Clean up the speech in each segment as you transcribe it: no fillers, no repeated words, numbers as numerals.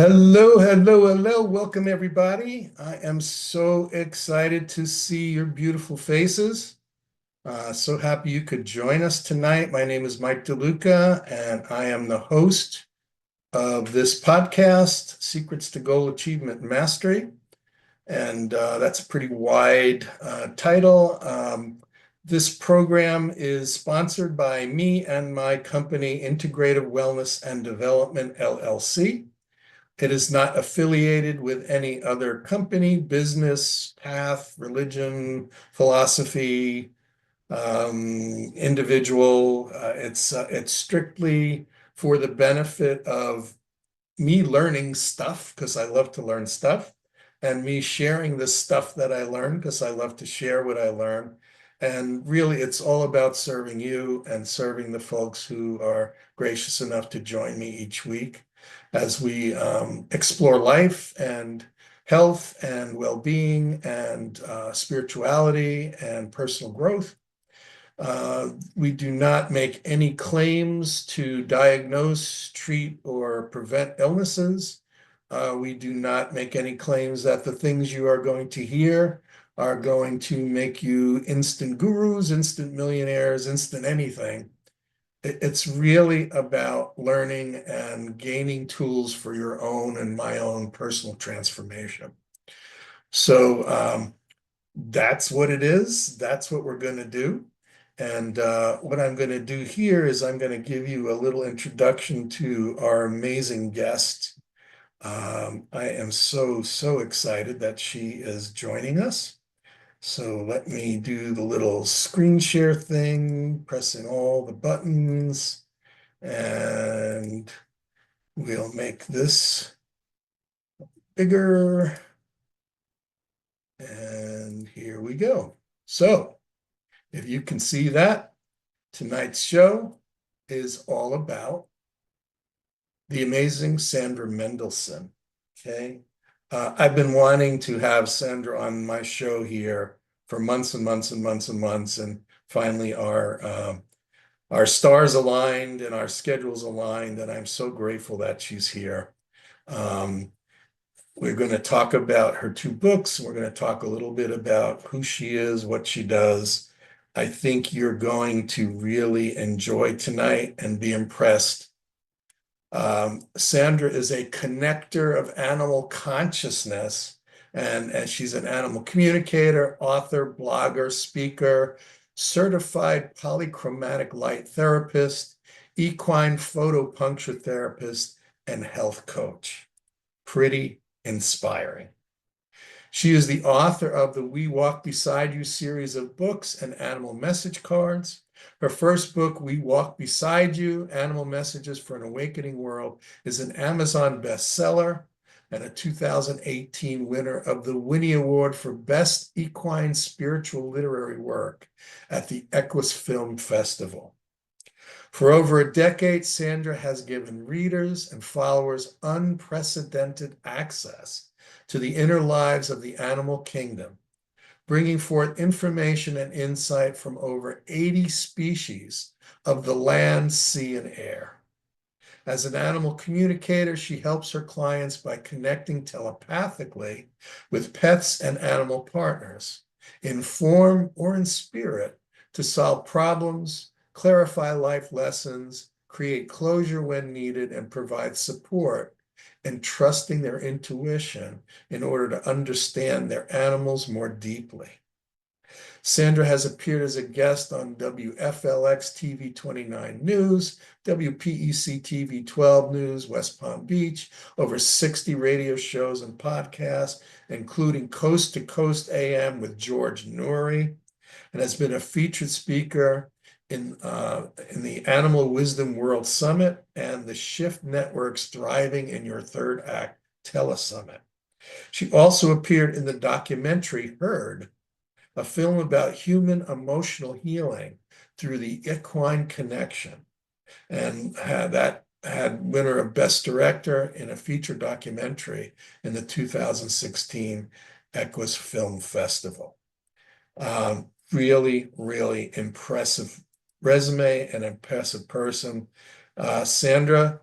Hello, hello, hello. Welcome, everybody. I am so excited to see your beautiful faces. So happy you could join us tonight. My name is Mike DeLuca, and I am the host of this podcast, Secrets to Goal Achievement and Mastery. And that's a pretty wide title. This program is sponsored by me and my company, Integrative Wellness and Development, LLC. It is not affiliated with any other company, business, path, religion, philosophy, individual. It's strictly for the benefit of me learning stuff because I love to learn stuff, and me sharing the stuff that I learn because I love to share what I learn. And really, it's all about serving you and serving the folks who are gracious enough to join me each week as we explore life and health and well-being and spirituality and personal growth. We do not make any claims to diagnose, treat, or prevent illnesses. We do not make any claims that the things you are going to hear are going to make you instant gurus, instant millionaires, instant anything. It's really about learning and gaining tools for your own and my own personal transformation. So that's what it is. That's what we're going to do. And what I'm going to do here is I'm going to give you a little introduction to our amazing guest. I am so excited that she is joining us. So let me do the little screen share thing, pressing all the buttons, and we'll make this bigger. And here we go. So if you can see that, tonight's show is all about the amazing Sandra Mendelson. Okay. I've been wanting to have Sandra on my show here for months and months and months and months, and finally our stars aligned and our schedules aligned, and I'm so grateful that she's here. We're going to talk about her two books. We're going to talk a little bit about who she is, what she does. I think you're going to really enjoy tonight and be impressed. Sandra is a connector of animal consciousness, and she's an animal communicator, author, blogger, speaker, certified polychromatic light therapist, equine photopuncture therapist, and health coach. Pretty inspiring. She is the author of the We Walk Beside You series of books and animal message cards. Her first book, We Walk Beside You, Animal Messages for an Awakening World, is an Amazon bestseller and a 2018 winner of the Winnie Award for Best Equine Spiritual Literary Work at the Equus Film Festival. For over a decade, Sandra has given readers and followers unprecedented access to the inner lives of the animal kingdom, bringing forth information and insight from over 80 species of the land, sea, and air. As an animal communicator, she helps her clients by connecting telepathically with pets and animal partners, in form or in spirit, to solve problems, clarify life lessons, create closure when needed, and provide support in trusting their intuition in order to understand their animals more deeply. Sandra has appeared as a guest on WFLX TV 29 News, WPEC TV 12 News, West Palm Beach, over 60 radio shows and podcasts, including Coast to Coast AM with George Noory, and has been a featured speaker in the Animal Wisdom World Summit and the Shift Network's Thriving in Your Third Act Telesummit. She also appeared in the documentary Herd, a film about human emotional healing through the equine connection, and had winner of Best Director in a feature documentary in the 2016 Equus Film Festival. Really impressive resume and impressive person. Sandra,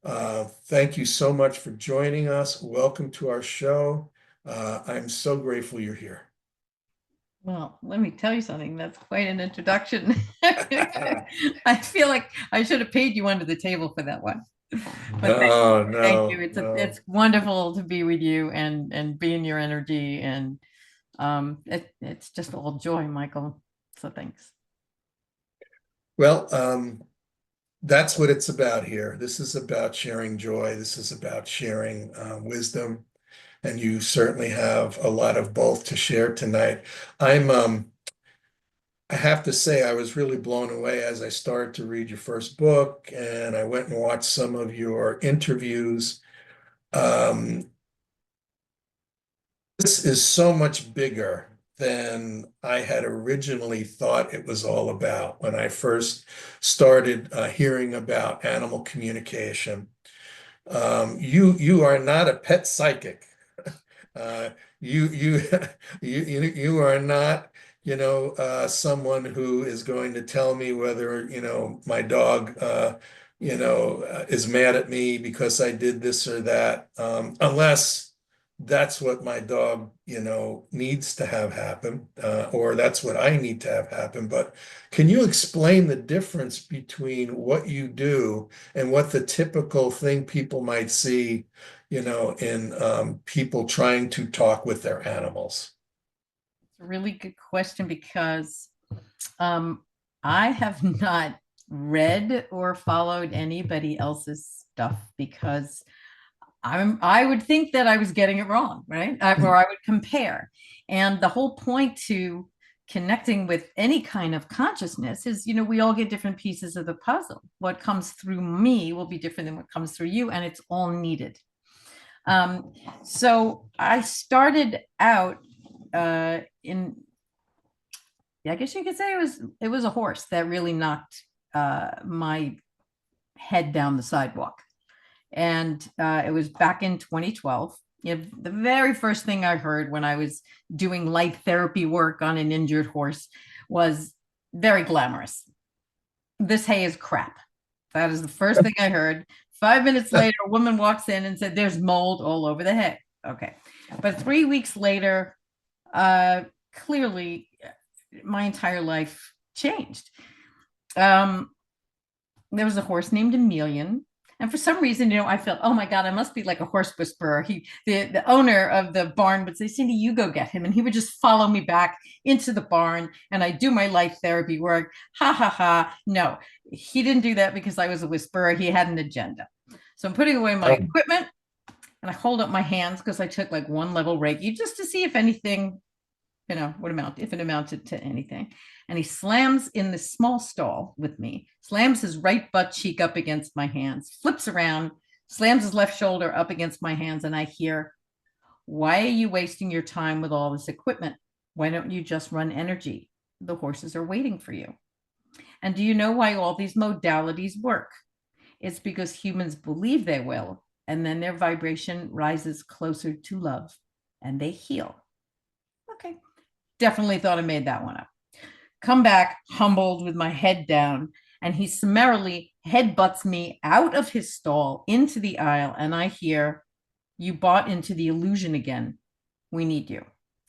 Thank you so much for joining us. Welcome to our show. I'm so grateful you're here. Well, let me tell you something. That's quite an introduction. I feel like I should have paid you under the table for that one. But No, thank you. no, It's no. wonderful to be with you and be in your energy, and it's just all joy, Michael. So thanks. Well, that's what it's about here. This is about sharing joy. This is about sharing wisdom, and you certainly have a lot of both to share tonight. I'm I have to say I was really blown away as I started to read your first book, and I went and watched some of your interviews. Um, this is so much bigger than I had originally thought it was all about when I first started hearing about animal communication. You are not a pet psychic. Uh, you you are not, someone who is going to tell me whether, my dog, is mad at me because I did this or that, unless that's what my dog, needs to have happen, or that's what I need to have happen. But can you explain the difference between what you do and what the typical thing people might see, in people trying to talk with their animals? It's a really good question because um, I have not read or followed anybody else's stuff because I would think that I was getting it wrong, right? Or I would compare. And the whole point to connecting with any kind of consciousness is, we all get different pieces of the puzzle. What comes through me will be different than what comes through you, and it's all needed. So I started out in, I guess you could say it was a horse that really knocked my head down the sidewalk. And it was back in 2012. The very first thing I heard when I was doing light therapy work on an injured horse was very glamorous. This hay is crap. That is the first thing I heard. 5 minutes later, a woman walks in and said, "There's mold all over the hay." Okay. But 3 weeks later, clearly my entire life changed. Um, there was a horse named Emelian. And for some reason, I felt, oh my God, I must be like a horse whisperer. The owner of the barn would say, "Cindy, you go get him." And he would just follow me back into the barn and I do my light therapy work. Ha ha ha. No, he didn't do that because I was a whisperer. He had an agenda. So I'm putting away my Um, equipment and I hold up my hands because I took like one level Reiki just to see if anything, if it amounted to anything. And he slams in this small stall with me, slams his right butt cheek up against my hands, flips around, slams his left shoulder up against my hands. And I hear, "Why are you wasting your time with all this equipment? Why don't you just run energy? The horses are waiting for you." And do you know why all these modalities work? It's because humans believe they will, and then their vibration rises closer to love and they heal. Okay. Definitely thought I made that one up. Come back humbled with my head down, and he summarily headbutts me out of his stall into the aisle. And I hear, "You bought into the illusion again. We need you."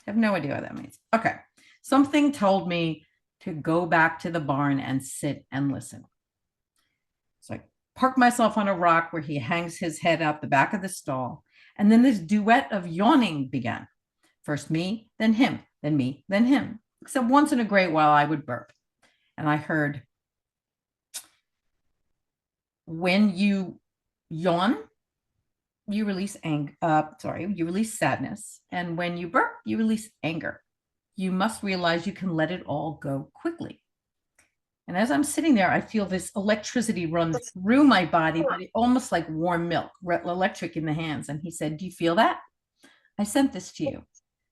I have no idea what that means. Okay. Something told me to go back to the barn and sit and listen. So I park myself on a rock where he hangs his head out the back of the stall. And then this duet of yawning began. First me, then him, then me, then him. Except once in a great while I would burp. And I heard, "When you yawn, you release you release sadness. And when you burp, you release anger. You must realize you can let it all go quickly." And as I'm sitting there, I feel this electricity run through my body, but almost like warm milk, electric in the hands. And he said, "Do you feel that? I sent this to you.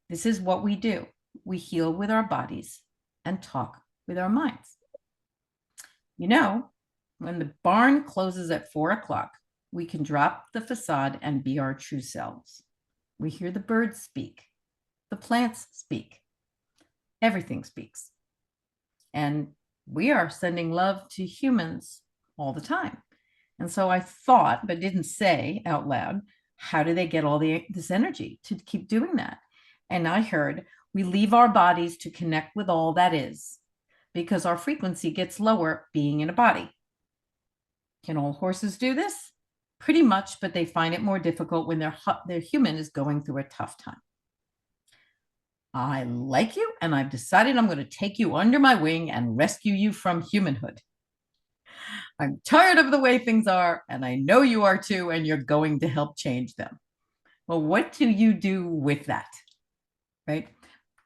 This is what we do. We heal with our bodies and talk with our minds. You know, when the barn closes at 4 o'clock, we can drop the facade and be our true selves. We hear the birds speak, the plants speak, everything speaks. And we are sending love to humans all the time. And so I thought, but didn't say out loud, how do they get all this energy to keep doing that? And I heard, we leave our bodies to connect with all that is, because our frequency gets lower being in a body. Can all horses do this? Pretty much, but they find it more difficult when their human is going through a tough time. I like you, and I've decided I'm going to take you under my wing and rescue you from humanhood. I'm tired of the way things are, and I know you are too, and you're going to help change them. Well, what do you do with that? Right?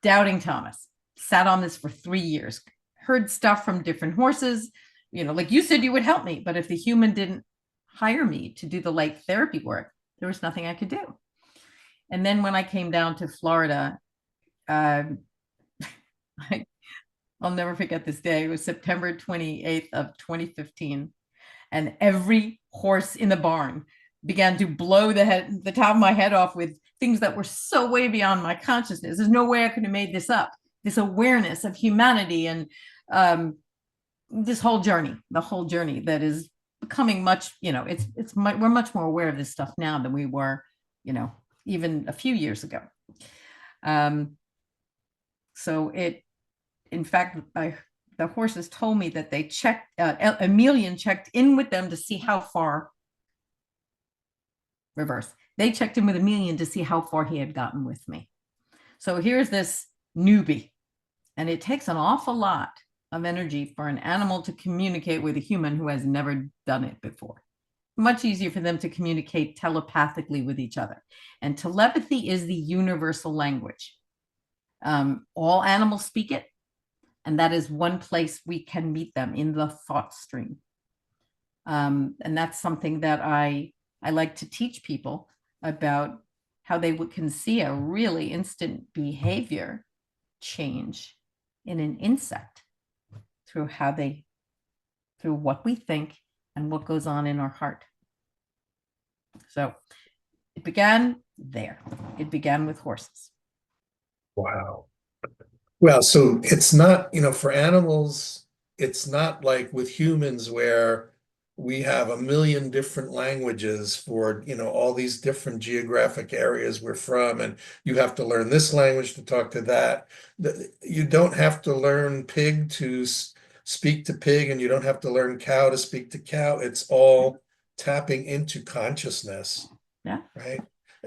Doubting Thomas sat on this for 3 years, heard stuff from different horses. Like you said, you would help me, but if the human didn't hire me to do the light therapy work, there was nothing I could do. And then when I came down to Florida, I'll never forget this day. It was September 28th of 2015. And every horse in the barn began to blow the top of my head off with things that were so way beyond my consciousness. There's no way I could have made this up. This awareness of humanity and this whole journey, the whole journey that is becoming much, we're much more aware of this stuff now than we were, even a few years ago. So in fact, the horses told me that they checked, Emelian checked in with them to see how far, they checked in with Emelian to see how far he had gotten with me. So here's this newbie, and it takes an awful lot of energy for an animal to communicate with a human who has never done it before. Much easier for them to communicate telepathically with each other. And telepathy is the universal language. All animals speak it, and that is one place we can meet them, in the thought stream. And that's something that I like to teach people about, how they can see a really instant behavior change in an insect through what we think and what goes on in our heart. So it began there. It began with horses. Wow. Well, so it's not, for animals, it's not like with humans where we have a million different languages for, all these different geographic areas we're from, and you have to learn this language to talk to that. You don't have to learn pig to speak to pig, and you don't have to learn cow to speak to cow. It's all tapping into consciousness. Yeah. Right.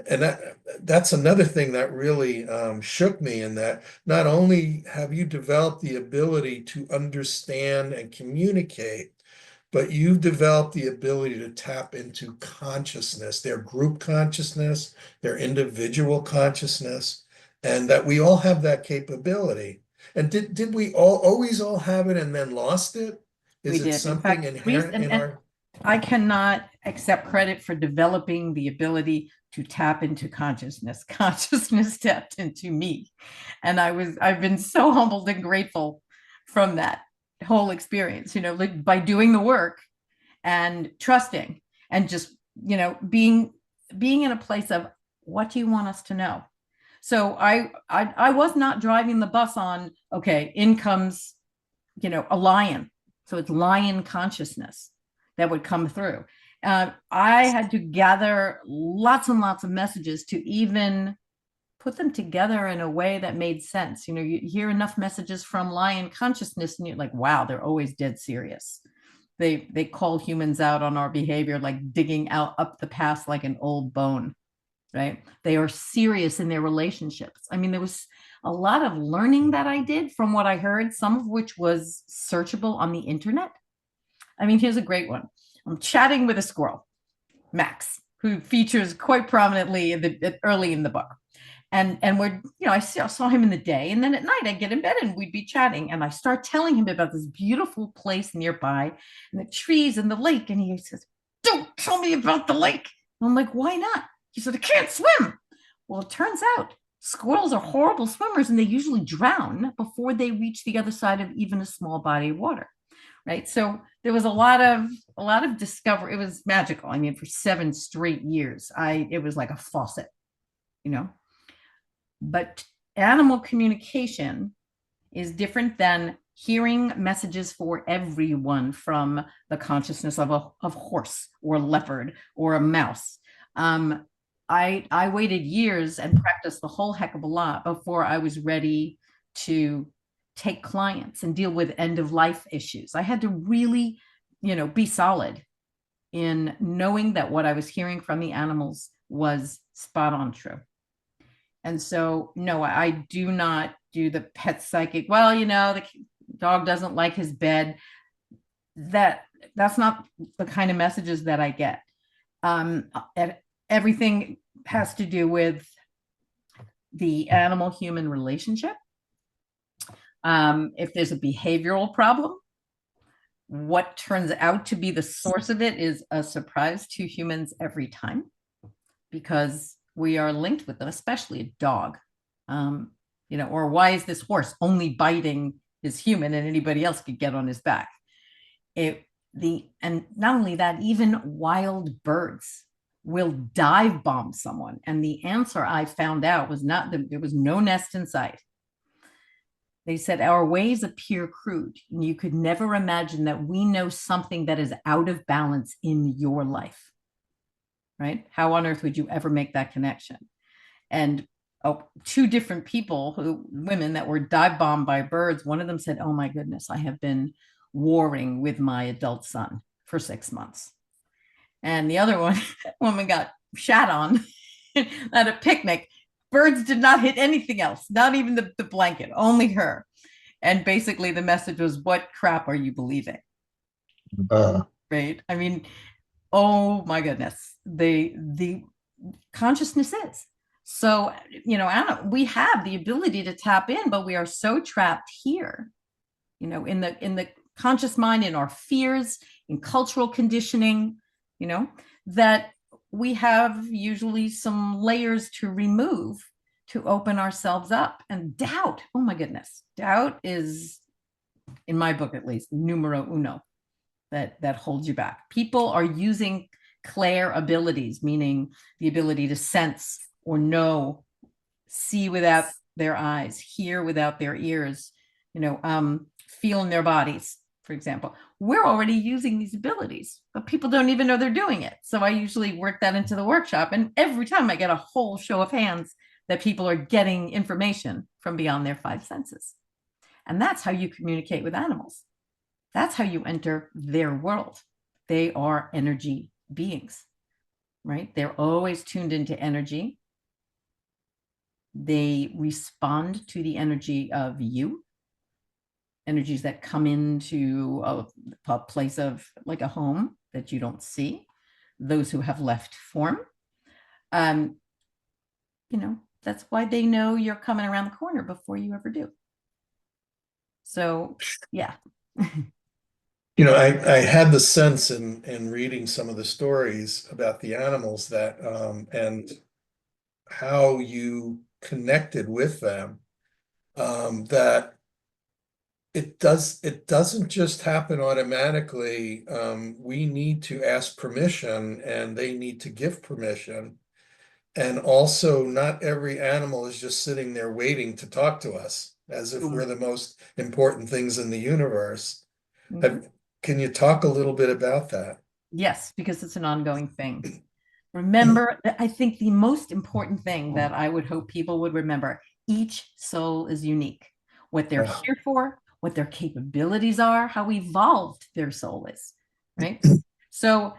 And that's another thing that really shook me, in that not only have you developed the ability to understand and communicate, but you've developed the ability to tap into consciousness, their group consciousness, their individual consciousness, and that we all have that capability. And did we always all have it and then lost it? Is it something inherent in our... I cannot accept credit for developing the ability to tap into consciousness. Consciousness tapped into me. And I've been so humbled and grateful from that whole experience, like by doing the work and trusting and just, being in a place of, what do you want us to know? So I was not driving the bus on, okay, in comes, a lion. So it's lion consciousness that would come through. I had to gather lots and lots of messages to even put them together in a way that made sense. You hear enough messages from lion consciousness and you're like, wow, they're always dead serious. They call humans out on our behavior, like digging out up the past like an old bone, right? They are serious in their relationships. I mean, there was a lot of learning that I did from what I heard, some of which was searchable on the internet. I mean, here's a great one. I'm chatting with a squirrel, Max, who features quite prominently early in the book. And we're, I saw him in the day, and then at night I'd get in bed and we'd be chatting, and I start telling him about this beautiful place nearby and the trees and the lake. And he says, "Don't tell me about the lake." And I'm like, "Why not?" He said, "I can't swim." Well, it turns out squirrels are horrible swimmers, and they usually drown before they reach the other side of even a small body of water. Right. So there was a lot of discovery. It was magical. I mean, for 7 straight years, it was like a faucet, But animal communication is different than hearing messages for everyone from the consciousness of a horse or a leopard or a mouse. I waited years and practiced the whole heck of a lot before I was ready to take clients and deal with end of life issues. I had to really, be solid in knowing that what I was hearing from the animals was spot on true. And so, no, I do not do the pet psychic. Well, the dog doesn't like his bed. That's not the kind of messages that I get. Everything has to do with the animal-human relationship. If there's a behavioral problem, what turns out to be the source of it is a surprise to humans every time, because we are linked with them, especially a dog. Or why is this horse only biting his human and anybody else could get on his back? And not only that, even wild birds will dive bomb someone. And the answer I found out was not that there was no nest in sight. They said our ways appear crude, and you could never imagine that we know something that is out of balance in your life, right? How on earth would you ever make that connection? And two different women that were dive bombed by birds, one of them said, oh my goodness, I have been warring with my adult son for 6 months. And the other woman got shat on at a picnic. Birds did not hit anything else, not even the blanket, only her. And basically the message was, what crap are you believing? Right? I mean, oh my goodness. The consciousness is. So, we have the ability to tap in, but we are so trapped here, in the conscious mind, in our fears, in cultural conditioning, that we have usually some layers to remove to open ourselves up. And doubt, oh my goodness, doubt is, in my book at least, numero uno, that holds you back. People are using clair abilities, meaning the ability to sense or know, see without their eyes, hear without their ears, feel in their bodies, for example. We're already using these abilities, but people don't even know they're doing it. So I usually work that into the workshop. And every time I get a whole show of hands that people are getting information from beyond their five senses. And that's how you communicate with animals. That's how you enter their world. They are energy beings, right? They're always tuned into energy. They respond to the energy of you, energies that come into a place of like a home that you don't see, those who have left form. That's why they know you're coming around the corner before you ever do. So, yeah. I had the sense in reading some of the stories about the animals that and how you connected with them, that it doesn't just happen automatically. We need to ask permission, and they need to give permission. And also, not every animal is just sitting there waiting to talk to us as if we're the most important things in the universe. Can you talk a little bit about that? Yes, because it's an ongoing thing. Remember, I think the most important thing that I would hope people would remember, each soul is unique. What they're here for, what their capabilities are, how evolved their soul is, right? So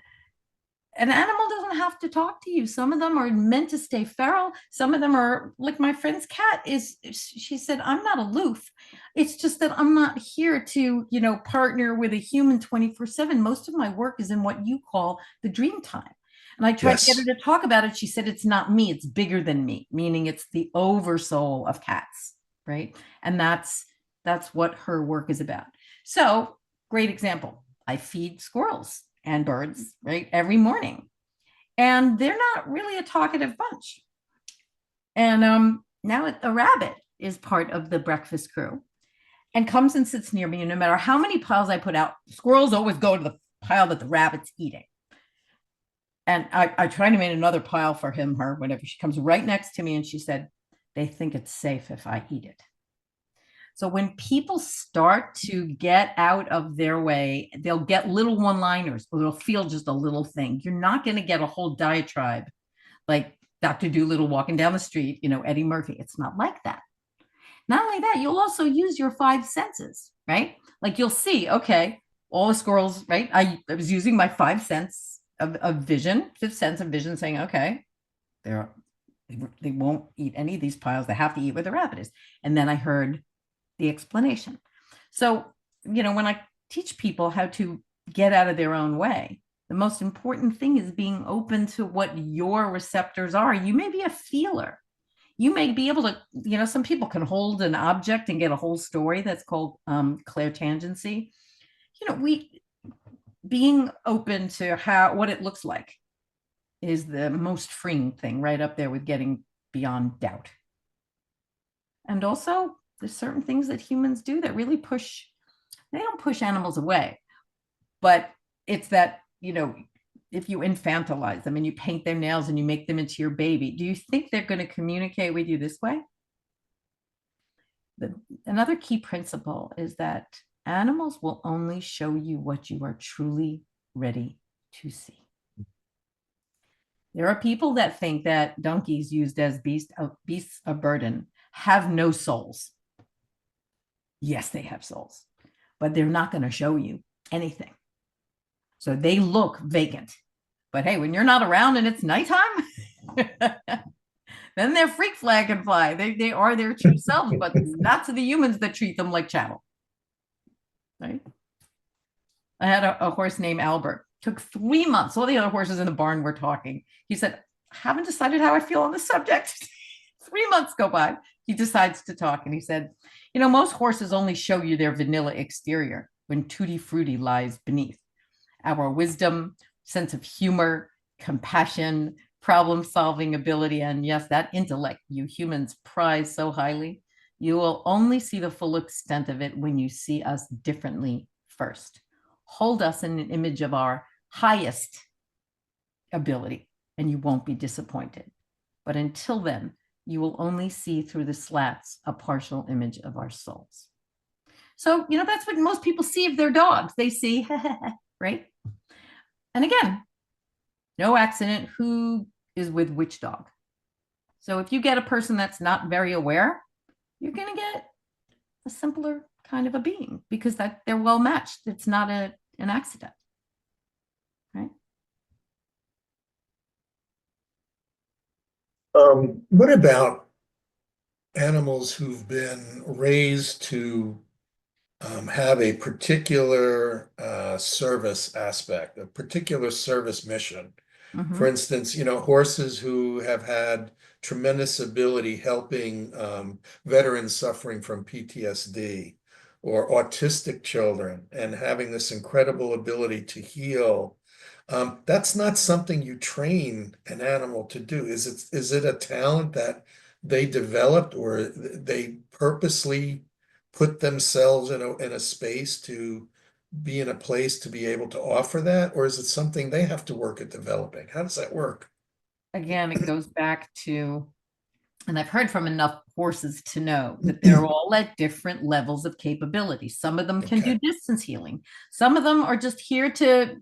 an animal doesn't have to talk to you. Some of them are meant to stay feral. Some of them are like my friend's cat she said, I'm not aloof. It's just that I'm not here to, partner with a human 24/7. Most of my work is in what you call the dream time. And I tried to get her to talk about it. She said, it's not me, it's bigger than me, meaning it's the oversoul of cats, right? And that's what her work is about. So, great example. I feed squirrels and birds, right, every morning. And they're not really a talkative bunch. And now a rabbit is part of the breakfast crew and comes and sits near me. And no matter how many piles I put out, squirrels always go to the pile that the rabbit's eating. And I tried to make another pile for her, whatever. She comes right next to me and she said, they think it's safe if I eat it. So when people start to get out of their way, they'll get little one-liners, or they'll feel just a little thing. You're not going to get a whole diatribe like Dr. Doolittle walking down the street, Eddie Murphy. It's not like that. Not only that, you'll also use your five senses, right? Like you'll see, okay, all the squirrels, right? I was using my five sense of vision, fifth sense of vision, saying, okay, they won't eat any of these piles. They have to eat where the rabbit is. And then I heard the explanation. So, when I teach people how to get out of their own way, the most important thing is being open to what your receptors are. You may be a feeler. You may be able to, some people can hold an object and get a whole story. That's called clairtangency. We being open to what it looks like is the most freeing thing, right up there with getting beyond doubt. And also, there's certain things that humans do that really they don't push animals away, but it's that, if you infantilize them and you paint their nails and you make them into your baby, do you think they're going to communicate with you this way? Another key principle is that animals will only show you what you are truly ready to see. There are people that think that donkeys used as beasts of burden have no souls. Yes, they have souls, but they're not going to show you anything. So they look vacant. But hey, when you're not around and it's nighttime, then their freak flag can fly. They are their true selves, but not to the humans that treat them like chattel. Right? I had a horse named Albert. Took 3 months. All the other horses in the barn were talking. He said, I haven't decided how I feel on the subject. 3 months go by. He decides to talk. And he said, most horses only show you their vanilla exterior when tutti frutti lies beneath. Our wisdom, sense of humor, compassion, problem-solving ability, and yes, that intellect you humans prize so highly, you will only see the full extent of it when you see us differently first. Hold us in an image of our highest ability, and you won't be disappointed. But until then, you will only see through the slats a partial image of our souls. So, that's what most people see of their dogs. They see, right? And again, no accident who is with which dog. So if you get a person that's not very aware, you're going to get a simpler kind of a being because they're well matched. It's not an accident, right? What about animals who've been raised to have a particular service aspect, a particular service mission? For instance, horses who have had tremendous ability helping veterans suffering from PTSD or autistic children and having this incredible ability to heal. That's not something you train an animal to do. Is it a talent that they developed or they purposely put themselves in a space to be in a place to be able to offer that, or is it something they have to work at developing? How does that work? Again, it goes back to, and I've heard from enough horses to know that they're all at different levels of capability. Some of them can do distance healing. Some of them are just here to,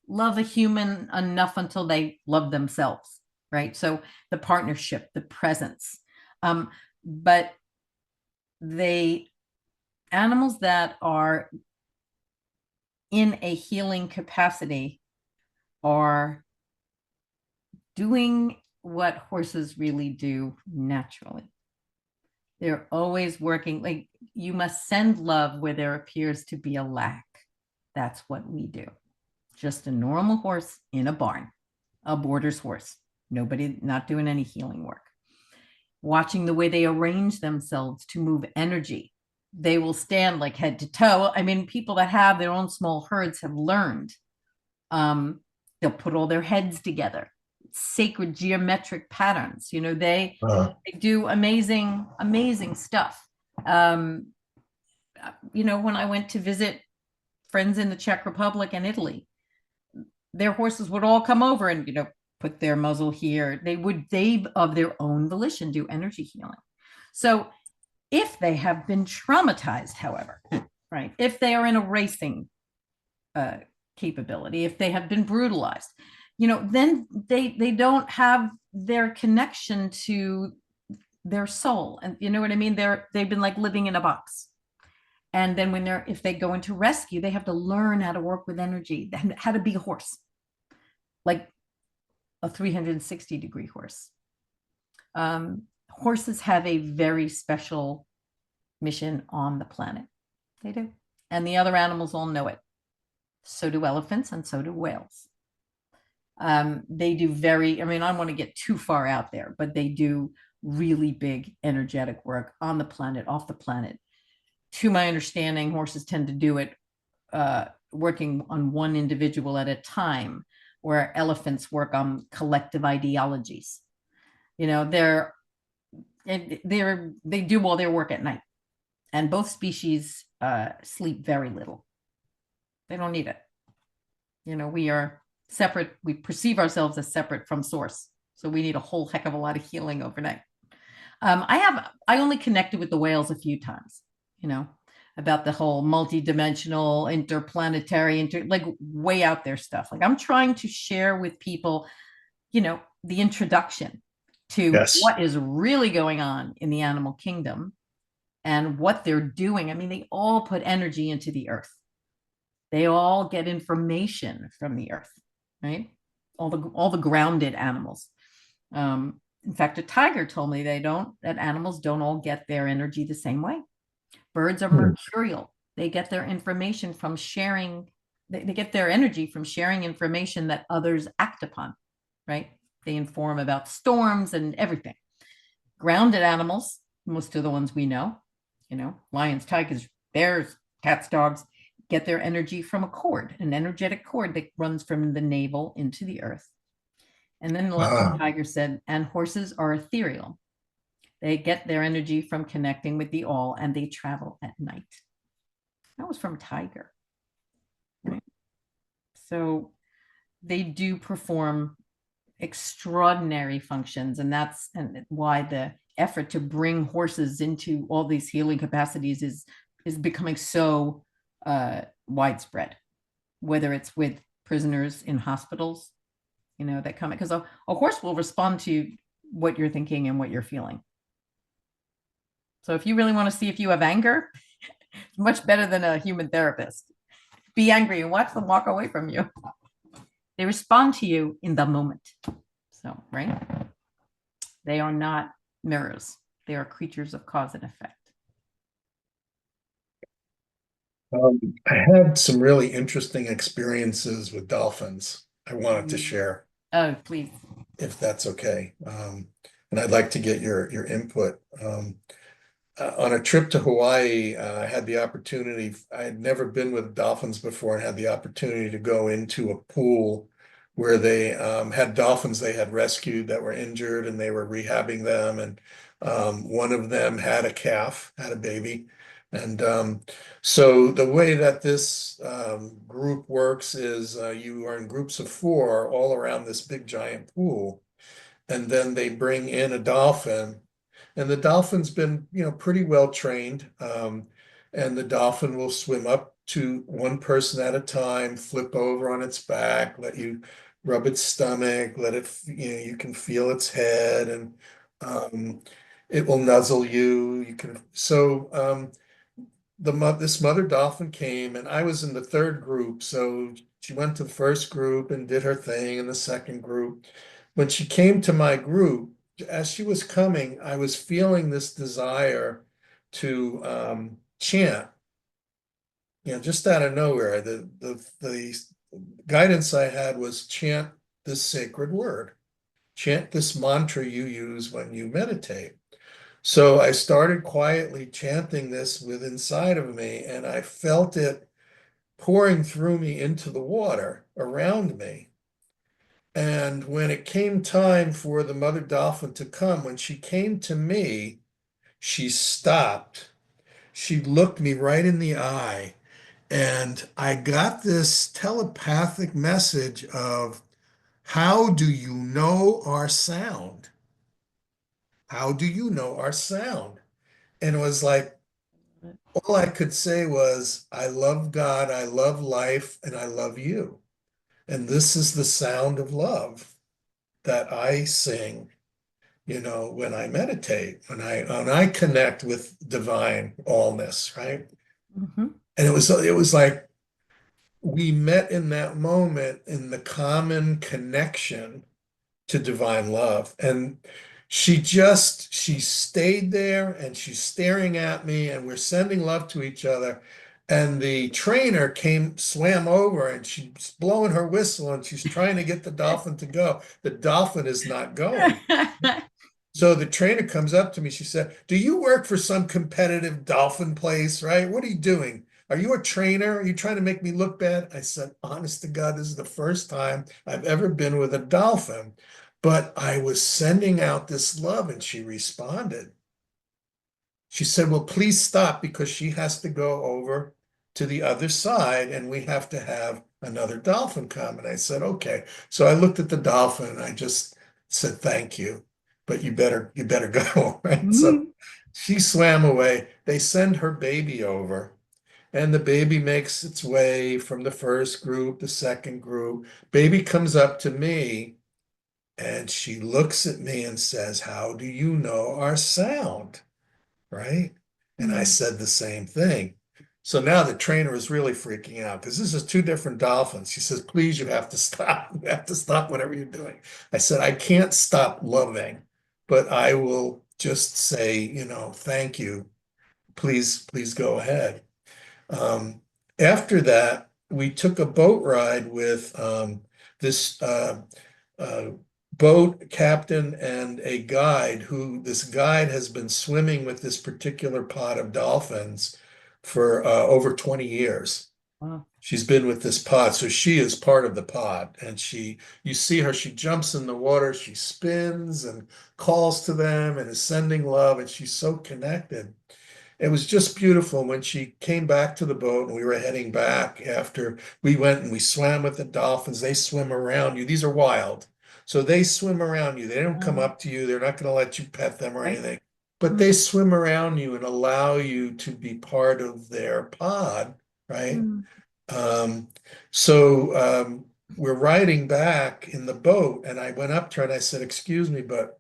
love a human enough until they love themselves, right? So the partnership, the presence. But animals that are in a healing capacity are doing what horses really do naturally. They're always working. Like, you must send love where there appears to be a lack. That's what we do. Just a normal horse in a barn, a boarder's horse. Nobody, not doing any healing work. Watching the way they arrange themselves to move energy. They will stand like head to toe. I mean, people that have their own small herds have learned. They'll put all their heads together. Sacred geometric patterns. They do amazing, amazing stuff. When I went to visit friends in the Czech Republic and Italy, their horses would all come over and, put their muzzle here. They of their own volition do energy healing. So If they have been traumatized, however, right? If they are in a racing uh, capability, if they have been brutalized, then they don't have their connection to their soul, and you know what I mean. They've been like living in a box, and then if they go into rescue, they have to learn how to work with energy, how to be a horse, like a 360-degree horse. Horses have a very special mission on the planet. They do. And the other animals all know it. So do elephants and so do whales. They do I don't want to get too far out there, but they do really big energetic work on the planet, off the planet. To my understanding, horses tend to do it working on one individual at a time, where elephants work on collective ideologies. They do all their work at night, and both species sleep very little. They don't need it. We are separate. We perceive ourselves as separate from source, so we need a whole heck of a lot of healing overnight. I only connected with the whales a few times, about the whole multi-dimensional, interplanetary, like way out there stuff. Like, I'm trying to share with people, the introduction to Yes. what is really going on in the animal kingdom and what they're doing. I mean, they all put energy into the earth. They all get information from the earth, right? All the grounded animals. In fact, a tiger told me that animals don't all get their energy the same way. Birds are mercurial. They get their information from sharing. They get their energy from sharing information that others act upon, right? They inform about storms and everything. Grounded animals, most of the ones we know, lions, tigers, bears, cats, dogs, get their energy from a cord, an energetic cord that runs from the navel into the earth. And then the tiger said, and horses are ethereal. They get their energy from connecting with the all, and they travel at night. That was from tiger. Right? So they do perform extraordinary functions, and that's why the effort to bring horses into all these healing capacities is becoming so widespread, whether it's with prisoners in hospitals, that come, because a horse will respond to what you're thinking and what you're feeling. So if you really want to see if you have anger, it's much better than a human therapist. Be angry and watch them walk away from you. They respond to you in the moment. So, right? They are not mirrors. They are creatures of cause and effect. I had some really interesting experiences with dolphins I wanted to share, Oh, please. if that's okay. And I'd like to get your input. On a trip to Hawaii, I had the opportunity, I had never been with dolphins before, and had the opportunity to go into a pool where they had dolphins they had rescued that were injured, and they were rehabbing them. And one of them had a calf, had a baby. And so the way that this group works is you are in groups of four all around this big giant pool. And then they bring in a dolphin, and the dolphin's been, pretty well trained. And the dolphin will swim up to one person at a time, flip over on its back, let you rub its stomach, let it, you can feel its head, and it will nuzzle you. This mother dolphin came, and I was in the third group. So she went to the first group and did her thing in the second group. When she came to my group, as she was coming, I was feeling this desire to chant, just out of nowhere. The guidance I had was chant this sacred word, chant this mantra you use when you meditate. So I started quietly chanting this with inside of me, and I felt it pouring through me into the water around me. And when it came time for the mother dolphin to come, when she came to me, she stopped. She looked me right in the eye, and I got this telepathic message of, how do you know our sound? How do you know our sound? And it was like, all I could say was, I love God, I love life, and I love you. And this is the sound of love that I sing, when I meditate, when I connect with divine allness, right? Mhm. And it was like we met in that moment in the common connection to divine love. And she stayed there and she's staring at me and we're sending love to each other. And the trainer swam over and she's blowing her whistle and she's trying to get the dolphin to go. The dolphin is not going. So the trainer comes up to me. She said, "Do you work for some competitive dolphin place, right? What are you doing? Are you a trainer? Are you trying to make me look bad?" I said, "Honest to God, this is the first time I've ever been with a dolphin, but I was sending out this love," and she responded. She said, "Well, please stop because she has to go over to the other side and we have to have another dolphin come." And I said, "Okay." So I looked at the dolphin and I just said, "Thank you, but you better go." Right. So Mhm. she swam away. They send her baby over and the baby makes its way from the first group, the second group. Baby comes up to me and she looks at me and says, "How do you know our sound?" Right? And I Mm. said the same thing. So now the trainer is really freaking out because this is two different dolphins. She says, "Please, you have to stop. You have to stop whatever you're doing." I said, "I can't stop loving, but I will just say, thank you. Please go ahead." Um, After that, we took a boat ride with this uh, boat captain and a guide who this guide has been swimming with this particular pod of dolphins for over 20 years. Wow. She's been with this pod, so she is part of the pod. And you see her, she jumps in the water, she spins and calls to them and is sending love, and she's so connected. It was just beautiful when she came back to the boat and we were heading back after we went and we swam with the dolphins. They swim around you. These are wild. So they swim around you. They don't come Oh, up to you. They're not going to let you pet them or right. anything, but they swim around you and allow you to be part of their pod, right? Mm. Um, so we're riding back in the boat and I went up to her and I said, "Excuse me, but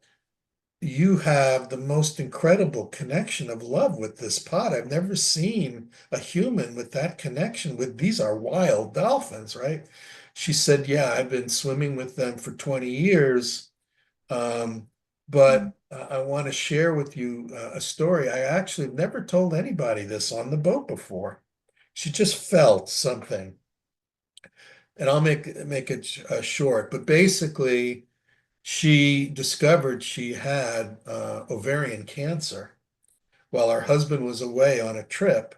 you have the most incredible connection of love with this pod. I've never seen a human with that connection with these are wild dolphins, right?" She said, "Yeah, I've been swimming with them for 20 years. Um, Mm. but I want to share with you a story. I actually have never told anybody this on the boat before." She just felt something. And I'll make it short, but basically she discovered she had ovarian cancer while her husband was away on a trip.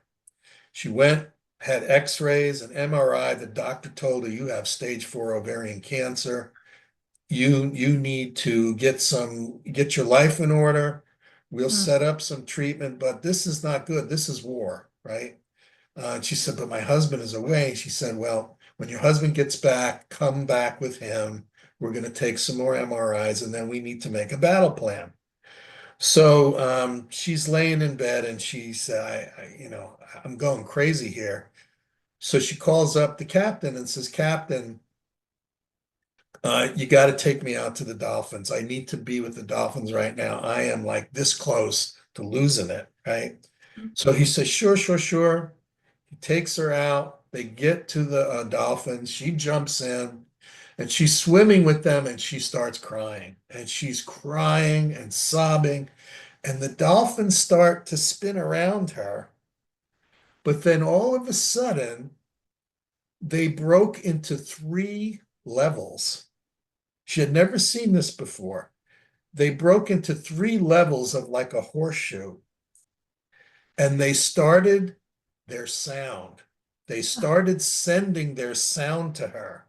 She went, had x-rays and MRI. The doctor told her, "You have stage 4 ovarian cancer. You need to get your life in order. We'll Mm. set up some treatment, but this is not good. This is war," right? And she said, "But my husband is away." She said, "Well, when your husband gets back, come back with him. We're going to take some more MRIs and then we need to make a battle plan." So she's laying in bed and she said, I'm going crazy here." So she calls up the captain and says, "Captain, you got to take me out to the dolphins. I need to be with the dolphins right now. I am like this close to losing it." Right. So he says, "Sure, sure, sure." He takes her out. They get to the dolphins. She jumps in and she's swimming with them and she starts crying. And she's crying and sobbing. And the dolphins start to spin around her. But then all of a sudden, they broke into three levels. She had never seen this before. They broke into three levels of like a horseshoe and they started their sound. They started sending their sound to her.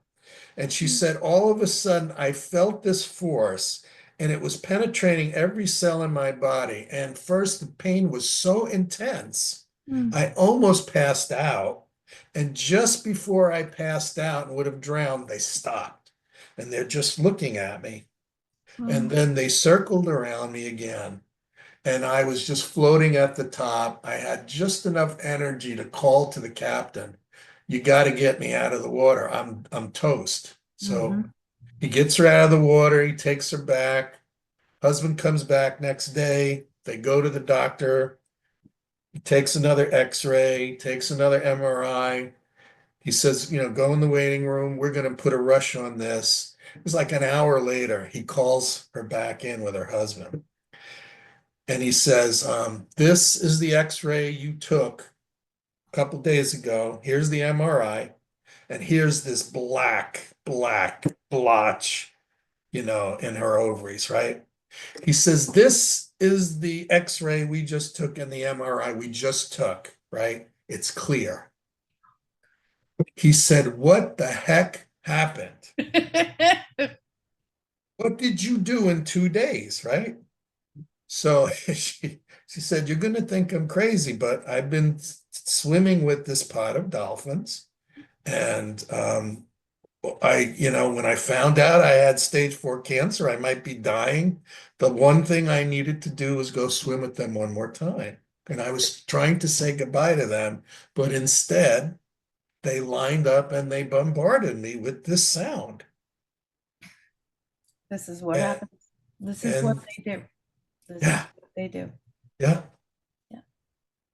And she Mm. said, "All of a sudden, I felt this force and it was penetrating every cell in my body. And first, the pain was so intense, Mm. I almost passed out. And just before I passed out and would have drowned, they stopped. And they're just looking at me. And Oh. then they circled around me again. and I was just floating at the top. I had just enough energy to call to the captain, "You got to get me out of the water. I'm toast." So Mhm. he gets her out of the water. He takes her back. Husband comes back next day. They go to the doctor. He takes another X-ray, takes another MRI. He says, go in the waiting room. We're going to put a rush on this. It was like an hour later. He calls her back in with her husband. And he says, this is the X-ray you took a couple days ago. Here's the MRI. And here's this black blotch, in her ovaries, right? He says, this is the X-ray we just took and the MRI we just took, right? It's clear. He said, what the heck happened? What did you do in 2 days, right? So she said, you're going to think I'm crazy, but I've been swimming with this pod of dolphins. And when I found out I had stage 4 cancer, I might be dying. The one thing I needed to do was go swim with them one more time. And I was trying to say goodbye to them, but instead they lined up and they bombarded me with this sound. This is what And, happens. This is what and they do. This is yeah, what they do. yeah. Yeah.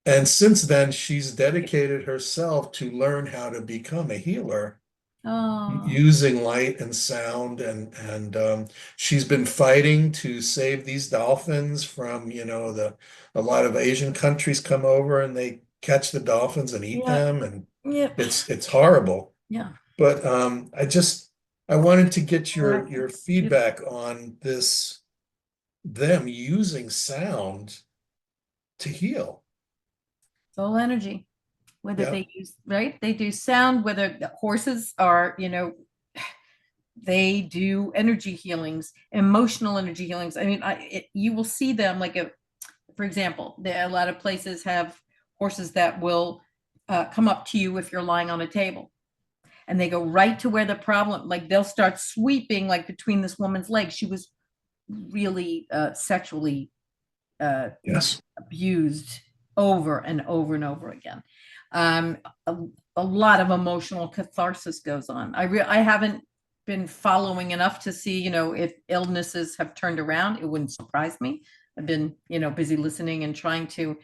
And since then, she's dedicated herself to learn how to become a healer Oh, using light and sound, and she's been fighting to save these dolphins from, a lot of Asian countries come over and they catch the dolphins and eat yep, them, and yep, it's horrible. yeah. But I wanted to get your Yep. feedback on this, them using sound to heal. It's all energy. Whether Yeah. they use, right? They do sound, whether the horses are, they do energy healings, emotional energy healings. I mean, you will see them like for example, a lot of places have horses that will come up to you if you're lying on a table, and they go right to where the problem, like they'll start sweeping like between this woman's legs. She was really sexually Yes. abused over and over and over again. Um, a, a lot of emotional catharsis goes on. I haven't been following enough to see, if illnesses have turned around. It wouldn't surprise me. I've been, busy listening and trying to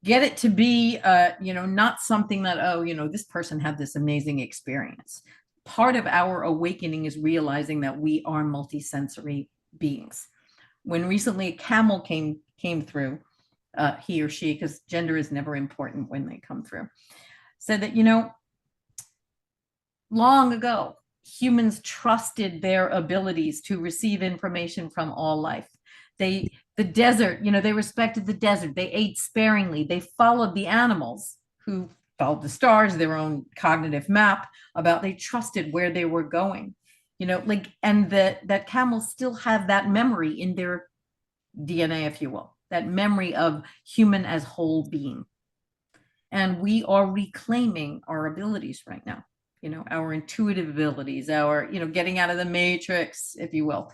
get it to be, not something that, oh, this person had this amazing experience. Part of our awakening is realizing that we are multisensory beings. When recently a camel came through, he or she, because gender is never important when they come through, said that, long ago, humans trusted their abilities to receive information from all life. The desert, they respected the desert. They ate sparingly. They followed the animals who followed the stars, their own cognitive map about, they trusted where they were going, and that camels still have that memory in their DNA, if you will, that memory of human as whole being. And we are reclaiming our abilities right now, our intuitive abilities, our, getting out of the matrix, if you will,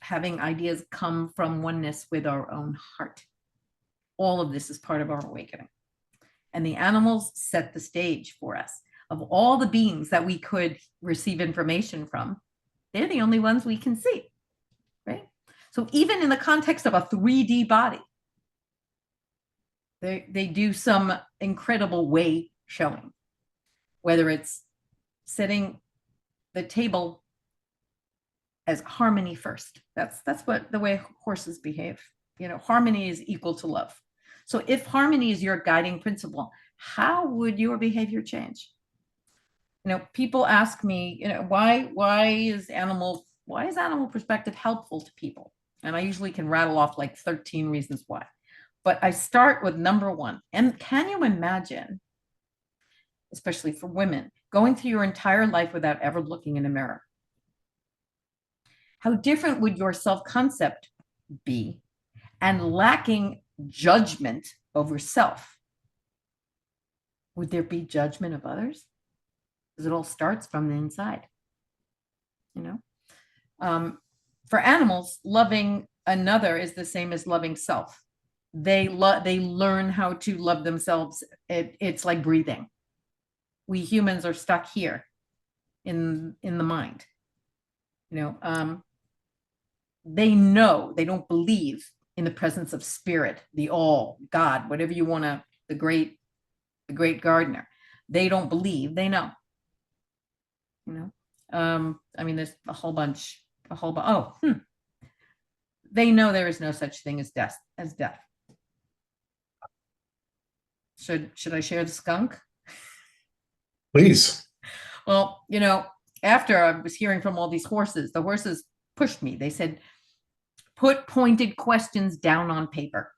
having ideas come from oneness with our own heart. All of this is part of our awakening. And the animals set the stage for us. Of all the beings that we could receive information from, they're the only ones we can see, right? So even in the context of a 3D body, they do some incredible way showing, whether it's setting the table as harmony first. That's what the way horses behave. Harmony is equal to love. So if harmony is your guiding principle, how would your behavior change? People ask me, why is animal perspective helpful to people? And I usually can rattle off like 13 reasons why. But I start with number one. And can you imagine, especially for women, going through your entire life without ever looking in a mirror? How different would your self-concept be, and lacking judgment over self? Would there be judgment of others? Because it all starts from the inside. For animals, loving another is the same as loving self. They learn how to love themselves. It's like breathing. We humans are stuck here in the mind. They know, they don't believe in the presence of spirit, the all, God, whatever you want to, the great gardener. They don't believe, they know. I mean, there's a whole bunch. They know there is no such thing as death. Should I share the skunk? Please. Well, after I was hearing from all these horses, the horses pushed me. They said, put pointed questions down on paper.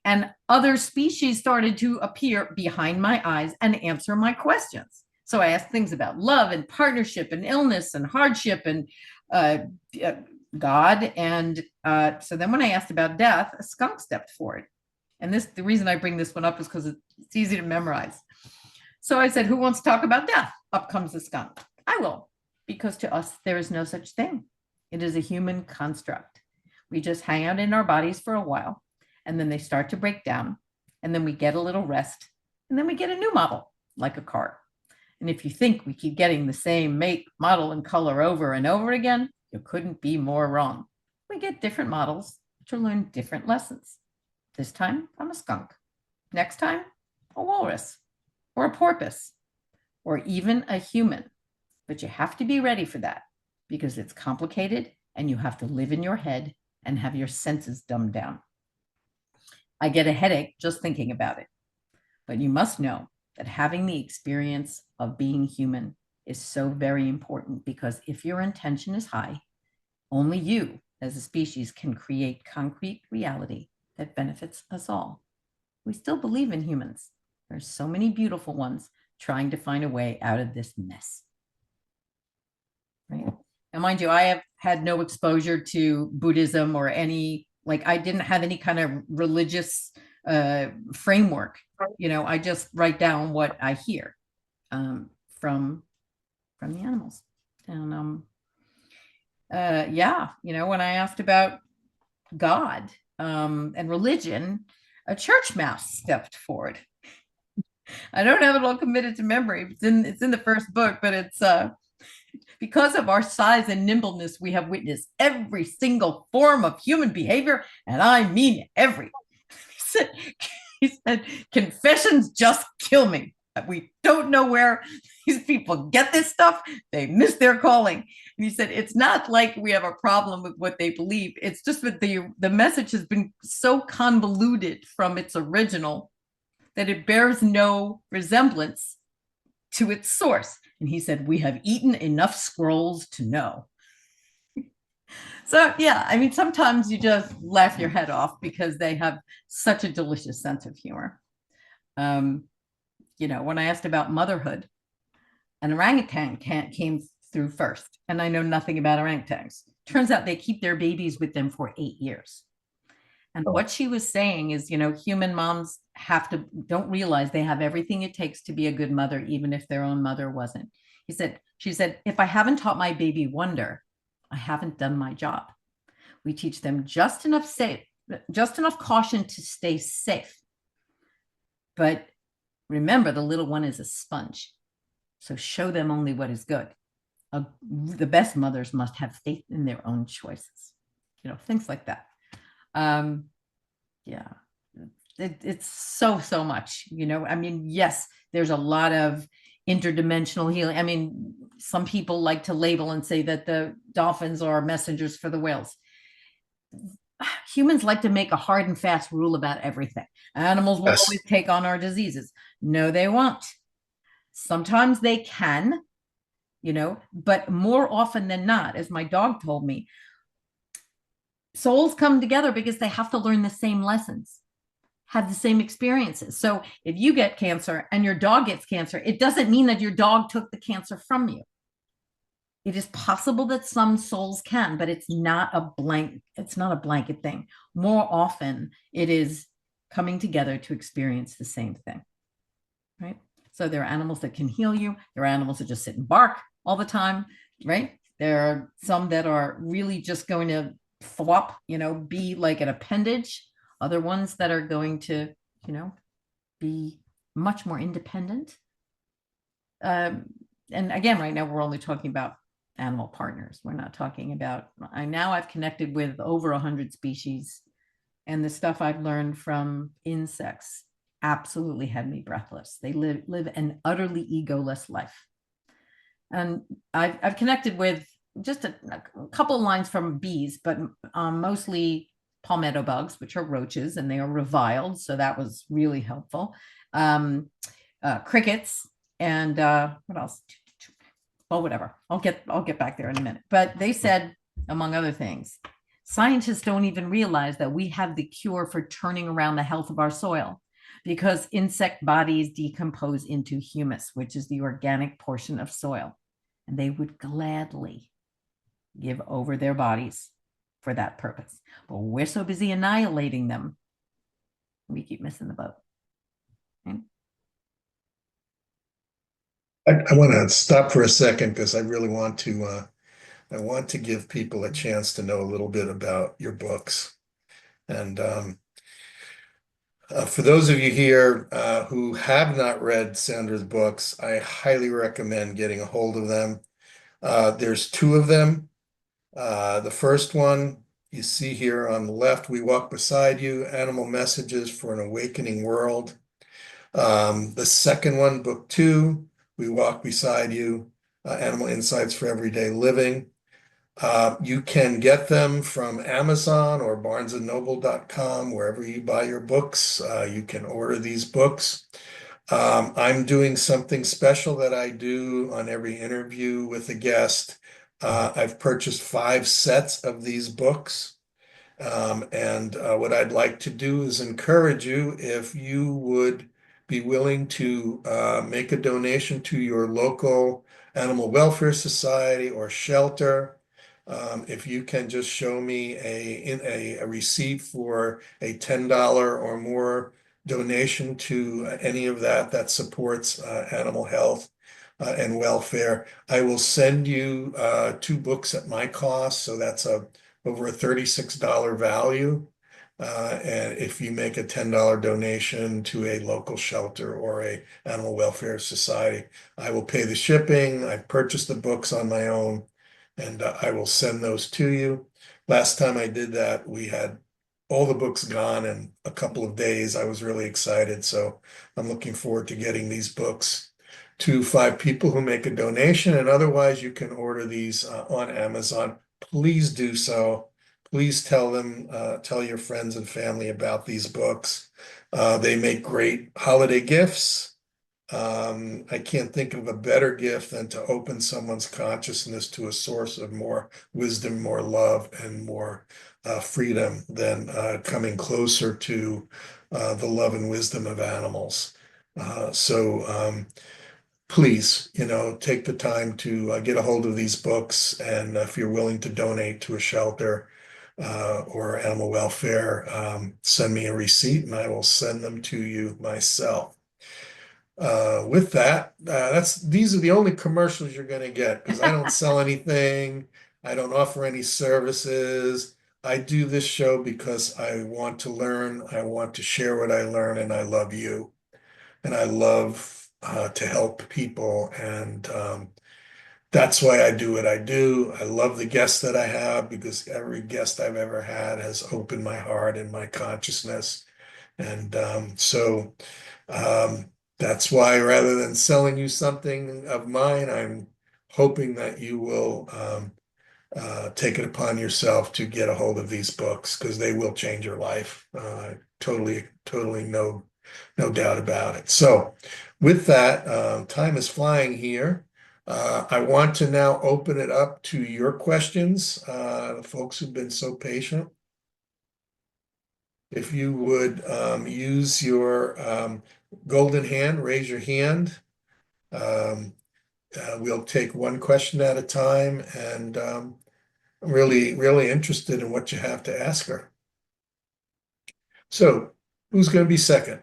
And other species started to appear behind my eyes and answer my questions. So I asked things about love and partnership and illness and hardship and God. And so then when I asked about death, a skunk stepped forward. And the reason I bring this one up is because it's easy to memorize. So I said, who wants to talk about death? Up comes the skunk. I will, because to us, there is no such thing. It is a human construct. We just hang out in our bodies for a while, and then they start to break down, and then we get a little rest, and then we get a new model, like a car. And if you think we keep getting the same make, model, and color over and over again, you couldn't be more wrong. We get different models to learn different lessons. This time, I'm a skunk. Next time, a walrus, or a porpoise, or even a human. But you have to be ready for that, because it's complicated, and you have to live in your head and have your senses dumbed down. I get a headache just thinking about it. But you must know that having the experience of being human is so very important, because if your intention is high, only you as a species can create concrete reality that benefits us all. We still believe in humans. There's so many beautiful ones trying to find a way out of this mess. Right? And mind you, I have had no exposure to Buddhism or I didn't have any kind of religious framework. I just write down what I hear from the animals. And when I asked about God and religion, a church mouse stepped forward. I don't have it all committed to memory. It's in the first book, but it's because of our size and nimbleness, we have witnessed every single form of human behavior, and I mean every. He said, confessions just kill me. We don't know where these people get this stuff. They miss their calling. And he said, it's not like we have a problem with what they believe. It's just that the message has been so convoluted from its original that it bears no resemblance to its source. And he said, we have eaten enough scrolls to know. So, yeah, I mean, sometimes you just laugh your head off because they have such a delicious sense of humor. When I asked about motherhood, an orangutan came through first, and I know nothing about orangutans. Turns out they keep their babies with them for 8 years. And what she was saying is, human moms don't realize they have everything it takes to be a good mother, even if their own mother wasn't. She said, if I haven't taught my baby wonder, I haven't done my job. We teach them just enough caution to stay safe. But remember, the little one is a sponge. So show them only what is good. The best mothers must have faith in their own choices. Things like that. It's so much, I mean, yes, there's a lot of interdimensional healing. I mean, some people like to label and say that the dolphins are messengers for the whales. Humans like to make a hard and fast rule about everything. Animals will always take on our diseases. No, they won't. Sometimes they can, but more often than not, as my dog told me, souls come together because they have to learn the same lessons, have the same experiences. So if you get cancer and your dog gets cancer, it doesn't mean that your dog took the cancer from you. It is possible that some souls can, but it's not a blanket thing. More often, it is coming together to experience the same thing, right? So there are animals that can heal you. There are animals that just sit and bark all the time, right? There are some that are really just going to flop, be like an appendage. Other ones that are going to, be much more independent. Um, and again, right now we're only talking about animal partners. We're not talking about, I've connected with over 100 species, and the stuff I've learned from insects absolutely had me breathless. They live an utterly egoless life. And I've connected with just a couple lines from bees, but mostly palmetto bugs, which are roaches, and they are reviled. So that was really helpful. Crickets, and what else? Well, whatever. I'll get back there in a minute. But they said, among other things, scientists don't even realize that we have the cure for turning around the health of our soil, because insect bodies decompose into humus, which is the organic portion of soil. And they would gladly give over their bodies for that purpose. But we're so busy annihilating them, we keep missing the boat. Okay? I want to stop for a second because I really want to I want to give people a chance to know a little bit about your books. And for those of you here who have not read Sandra's books, I highly recommend getting a hold of them. There's two of them. The first one you see here on the left, We Walk Beside You, Animal Messages for an Awakening World. The second one, book two, We Walk Beside You, Animal Insights for Everyday Living. You can get them from Amazon or barnesandnoble.com, wherever you buy your books. You can order these books. I'm doing something special that I do on every interview with a guest. I've purchased 5 sets of these books. And what I'd like to do is encourage you, if you would be willing to make a donation to your local animal welfare society or shelter. If you can just show me a receipt for a $10 or more donation to any of that supports animal health and welfare, I will send you 2 books at my cost. So that's over a $36 value. And if you make a $10 donation to a local shelter or a animal welfare society, I will pay the shipping. I've purchased the books on my own, and I will send those to you. Last time I did that, we had all the books gone in a couple of days. I was really excited. So I'm looking forward to getting these books to 5 people who make a donation. And otherwise, you can order these on Amazon. Please do so. Please tell your friends and family about these books. They make great holiday gifts. I can't think of a better gift than to open someone's consciousness to a source of more wisdom, more love, and more freedom than coming closer to the love and wisdom of animals. So please, take the time to get a hold of these books. And if you're willing to donate to a shelter or animal welfare, send me a receipt and I will send them to you myself. With that, these are the only commercials you're going to get, because I don't sell anything. I don't offer any services. I do this show because I want to learn. I want to share what I learn, and I love you. And I love to help people. And that's why I do what I do. I love the guests that I have, because every guest I've ever had has opened my heart and my consciousness. And so that's why, rather than selling you something of mine, I'm hoping that you will take it upon yourself to get a hold of these books, because they will change your life. Totally no doubt about it. So with that, time is flying here. I want to now open it up to your questions, the folks who've been so patient. If you would use your golden hand, raise your hand. We'll take one question at a time, and I'm really interested in what you have to ask her. So, who's going to be second?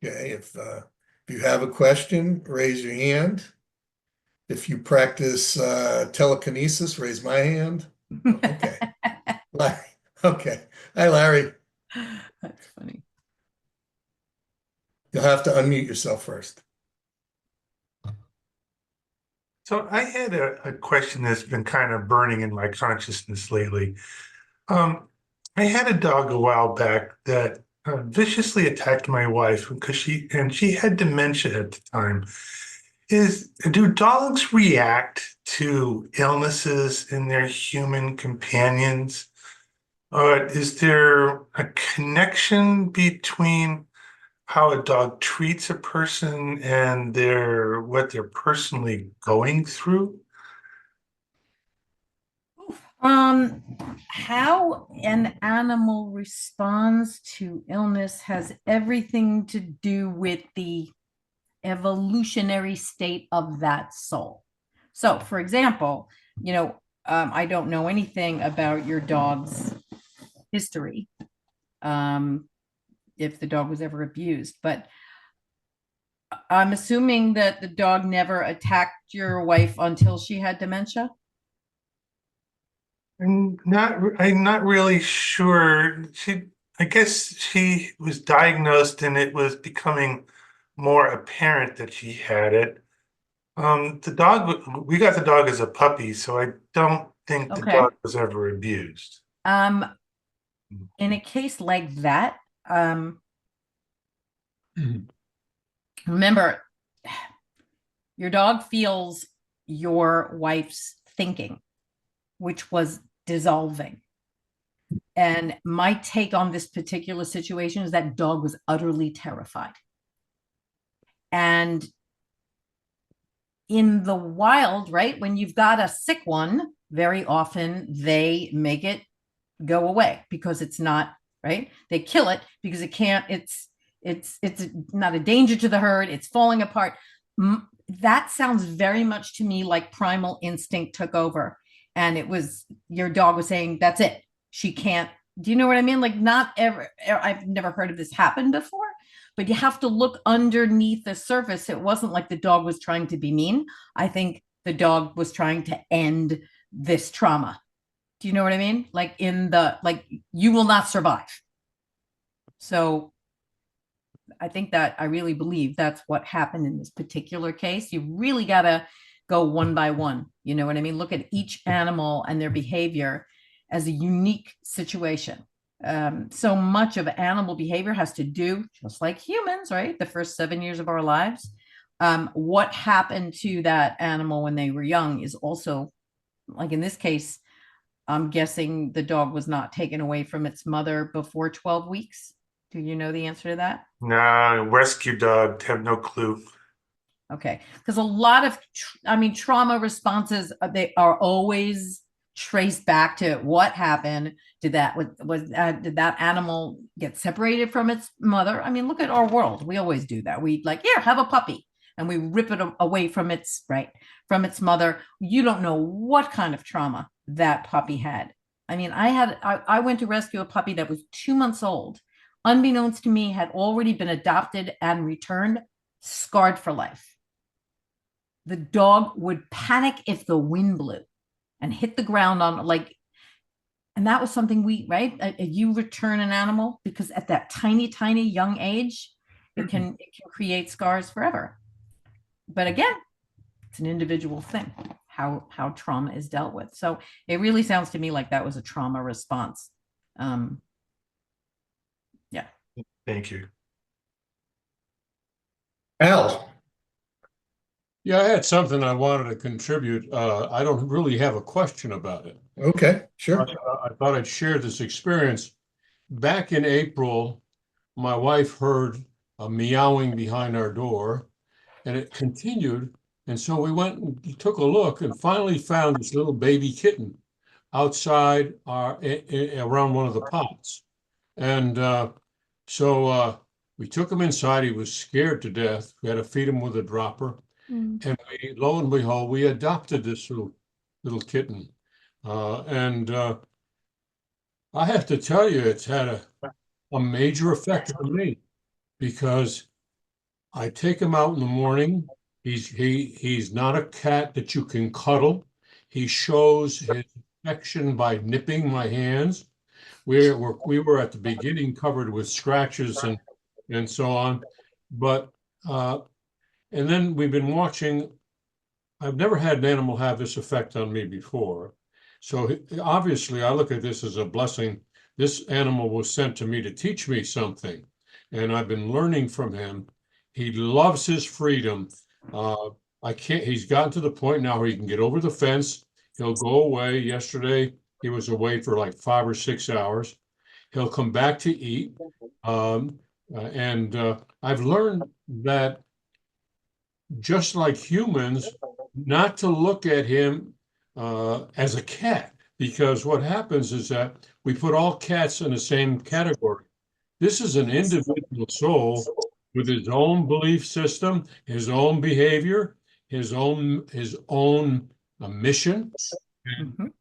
Okay, if you have a question, raise your hand. If you practice telekinesis, raise my hand. Okay. Okay. Hi, Larry. That's funny. You'll have to unmute yourself first. So I had a question that's been kind of burning in my consciousness lately. Um, I had a dog a while back that viciously attacked my wife because she had dementia at the time. Do dogs react to illnesses in their human companions? Or is there a connection between how a dog treats a person and what they're personally going through? How an animal responds to illness has everything to do with the evolutionary state of that soul. So, for example, I don't know anything about your dog's history, if the dog was ever abused, but I'm assuming that the dog never attacked your wife until she had dementia. I'm not really sure. I guess she was diagnosed and it was becoming more apparent that she had it. We got the dog as a puppy, so I don't think the Okay. dog was ever abused. In a case like that, remember, your dog feels your wife's thinking, which was dissolving. And my take on this particular situation is that dog was utterly terrified. And in the wild, right, when you've got a sick one, very often they make it go away because it's not, right? They kill it because it can't, it's not a danger to the herd, it's falling apart. That sounds very much to me like primal instinct took over. And it was, your dog was saying, that's it. She can't, do you know what I mean? Like, not ever, I've never heard of this happen before, but you have to look underneath the surface. It wasn't like the dog was trying to be mean. I think the dog was trying to end this trauma. Do you know what I mean? Like, you will not survive. So I think that I really believe that's what happened in this particular case. You really got to go one by one. You know what I mean? Look at each animal and their behavior as a unique situation. So much of animal behavior has to do, just like humans, right? The first 7 years of our lives. What happened to that animal when they were young is also, like in this case, I'm guessing the dog was not taken away from its mother before 12 weeks. Do you know the answer to that? No, rescue dog, have no clue. Okay, because a lot of, trauma responses, they are always traced back to what happened. Did that animal get separated from its mother? I mean, look at our world. We always do that. We like, yeah, have a puppy, and we rip it away from its from its mother. You don't know what kind of trauma that puppy had. I mean, I went to rescue a puppy that was 2 months old. Unbeknownst to me, had already been adopted and returned, scarred for life. The dog would panic if the wind blew and hit the ground on, like, and that was something you return an animal because at that tiny, tiny young age, it can create scars forever. But again, it's an individual thing, how trauma is dealt with. So it really sounds to me like that was a trauma response. Yeah. Thank you. Al. Yeah, I had something I wanted to contribute. I don't really have a question about it. Okay, sure. I thought I'd share this experience. Back in April, my wife heard a meowing behind our door, and it continued. And so we went and took a look and finally found this little baby kitten outside around one of the pots. And so we took him inside. He was scared to death. We had to feed him with a dropper. And lo and behold, we adopted this little kitten. And I have to tell you, it's had a major effect on me because I take him out in the morning. He's not a cat that you can cuddle. He shows his affection by nipping my hands. We were at the beginning covered with scratches and so on, but and then we've been watching. I've never had an animal have this effect on me before. So obviously, I look at this as a blessing. This animal was sent to me to teach me something, and I've been learning from him. He loves his freedom. Uh, I can't, he's gotten to the point now where he can get over the fence. He'll go away. Yesterday, he was away for like 5 or 6 hours. He'll come back to eat. And I've learned that just like humans, not to look at him as a cat, because what happens is that we put all cats in the same category. This is an individual soul with his own belief system, his own behavior, his own mission. And Mhm.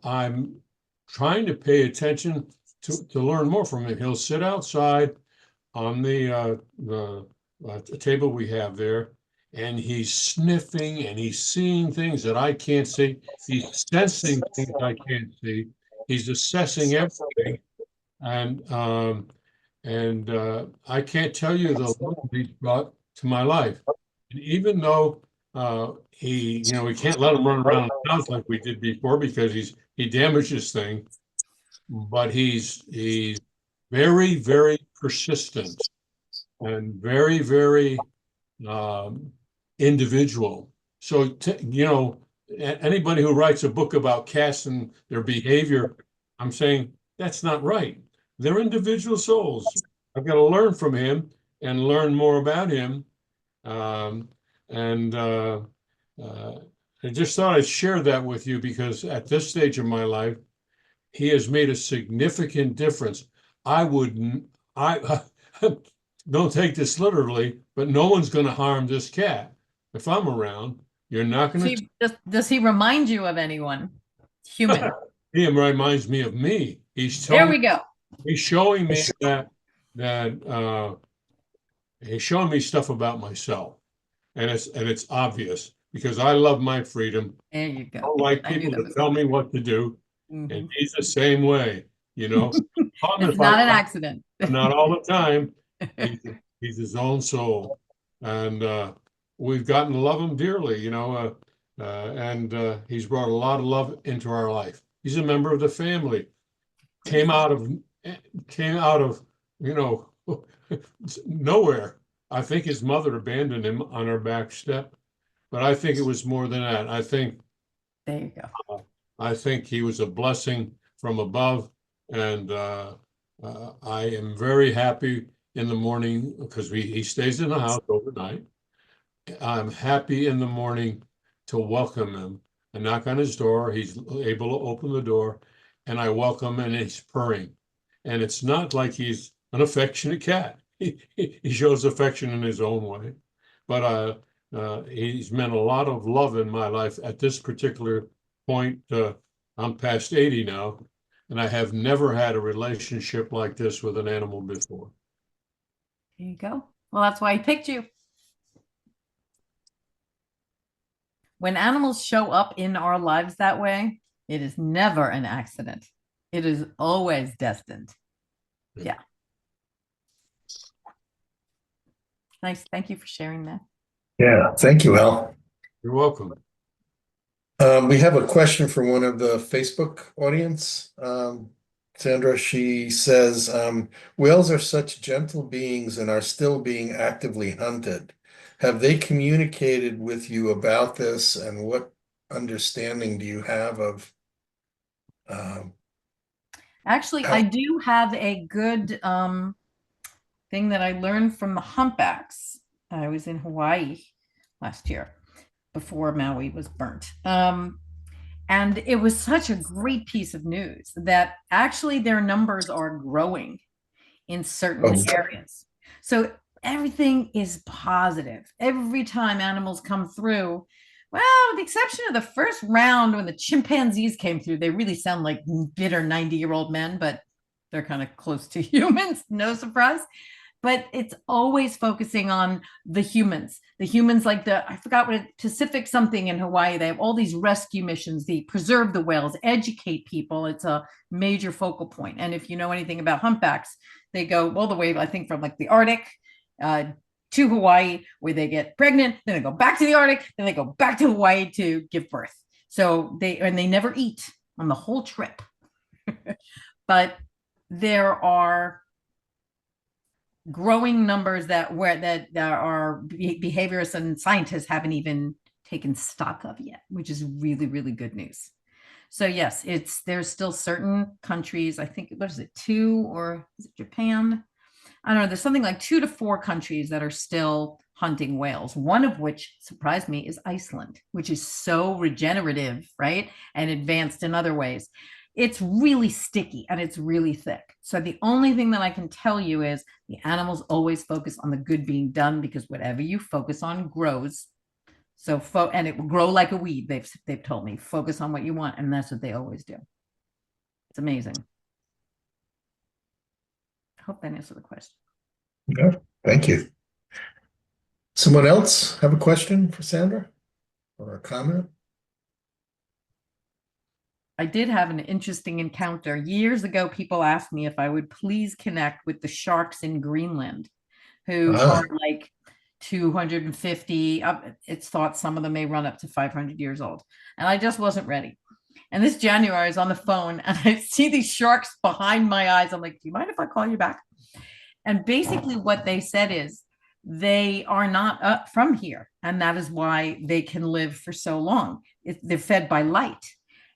I'm trying to pay attention to learn more from him. He'll sit outside on the table we have there, and he's sniffing and he's seeing things that I can't see. He's sensing things I can't see. He's assessing everything, and I can't tell you the love he's brought to my life. And even though we can't let him run around the house like we did before because he damages things, but he's very, very persistent and very, very um, individual. So, anybody who writes a book about cats and their behavior, I'm saying that's not right. They're individual souls. I've got to learn from him and learn more about him. Um, and I just thought I'd share that with you because at this stage of my life, he has made a significant difference. I wouldn't, I don't take this literally, but no one's going to harm this cat. If I'm around, you're not going to. Does he remind you of anyone? Human. He reminds me of me. There we go. He's showing me that he's showing me stuff about myself, and it's obvious because I love my freedom. There you go. I don't like people to tell me what to do, and he's the same way. It's not an accident. Not all the time. He's his own soul, and we've gotten to love him dearly. And he's brought a lot of love into our life. He's a member of the family. Came out of nowhere. I think his mother abandoned him on her back step, but I think it was more than that. There you go. I think he was a blessing from above, and I am very happy in the morning because he stays in the house overnight. I'm happy in the morning to welcome him. I knock on his door. He's able to open the door, and I welcome him, and he's purring. And it's not like he's an affectionate cat. He shows affection in his own way. But he's meant a lot of love in my life at this particular point. I'm past 80 now, and I have never had a relationship like this with an animal before. There you go. Well, that's why I picked you. When animals show up in our lives that way, it is never an accident. It is always destined. Yeah. Nice. Thank you for sharing that. Yeah, thank you, Al. You're welcome. We have a question from one of the Facebook audience. Sandra, she says, whales are such gentle beings and are still being actively hunted. Have they communicated with you about this, and what understanding do you have of Actually, I do have a good thing that I learned from the humpbacks. I was in Hawaii last year before Maui was burnt. And it was such a great piece of news that actually their numbers are growing in certain areas. So everything is positive. Every time animals come through, well, with the exception of the first round when the chimpanzees came through, they really sound like bitter 90-year-old men, but they're kind of close to humans, no surprise. but it's always focusing on the humans. The humans, like I forgot what Pacific something in Hawaii, they have all these rescue missions, they preserve the whales, educate people. It's a major focal point. And if you know anything about humpbacks, they go all the way, I think, from like the Arctic to Hawaii, where they get pregnant, then they go back to the Arctic, then they go back to Hawaii to give birth. So they never eat on the whole trip. But there are growing numbers that our behaviorists and scientists haven't even taken stock of yet, which is really, really good news. So yes, there's still certain countries, I think, what is it, 2, or is it Japan? I don't know, there's something like 2 to 4 countries that are still hunting whales, one of which surprised me is Iceland, which is so regenerative, right? And advanced in other ways. It's really sticky and it's really thick. So the only thing that I can tell you is the animals always focus on the good being done, because whatever you focus on grows. So and it will grow like a weed. They've told me, focus on what you want, and that's what they always do. It's amazing. I hope that answered the question. Yeah, thank you. Someone else have a question for Sandra or a comment? I did have an interesting encounter. Years ago, people asked me if I would please connect with the sharks in Greenland, who are like 250. It's thought some of them may run up to 500 years old. And I just wasn't ready. And this January, I was on the phone and I see these sharks behind my eyes. I'm like, do you mind if I call you back? And basically what they said is they are not up from here. And that is why they can live for so long. They're fed by light.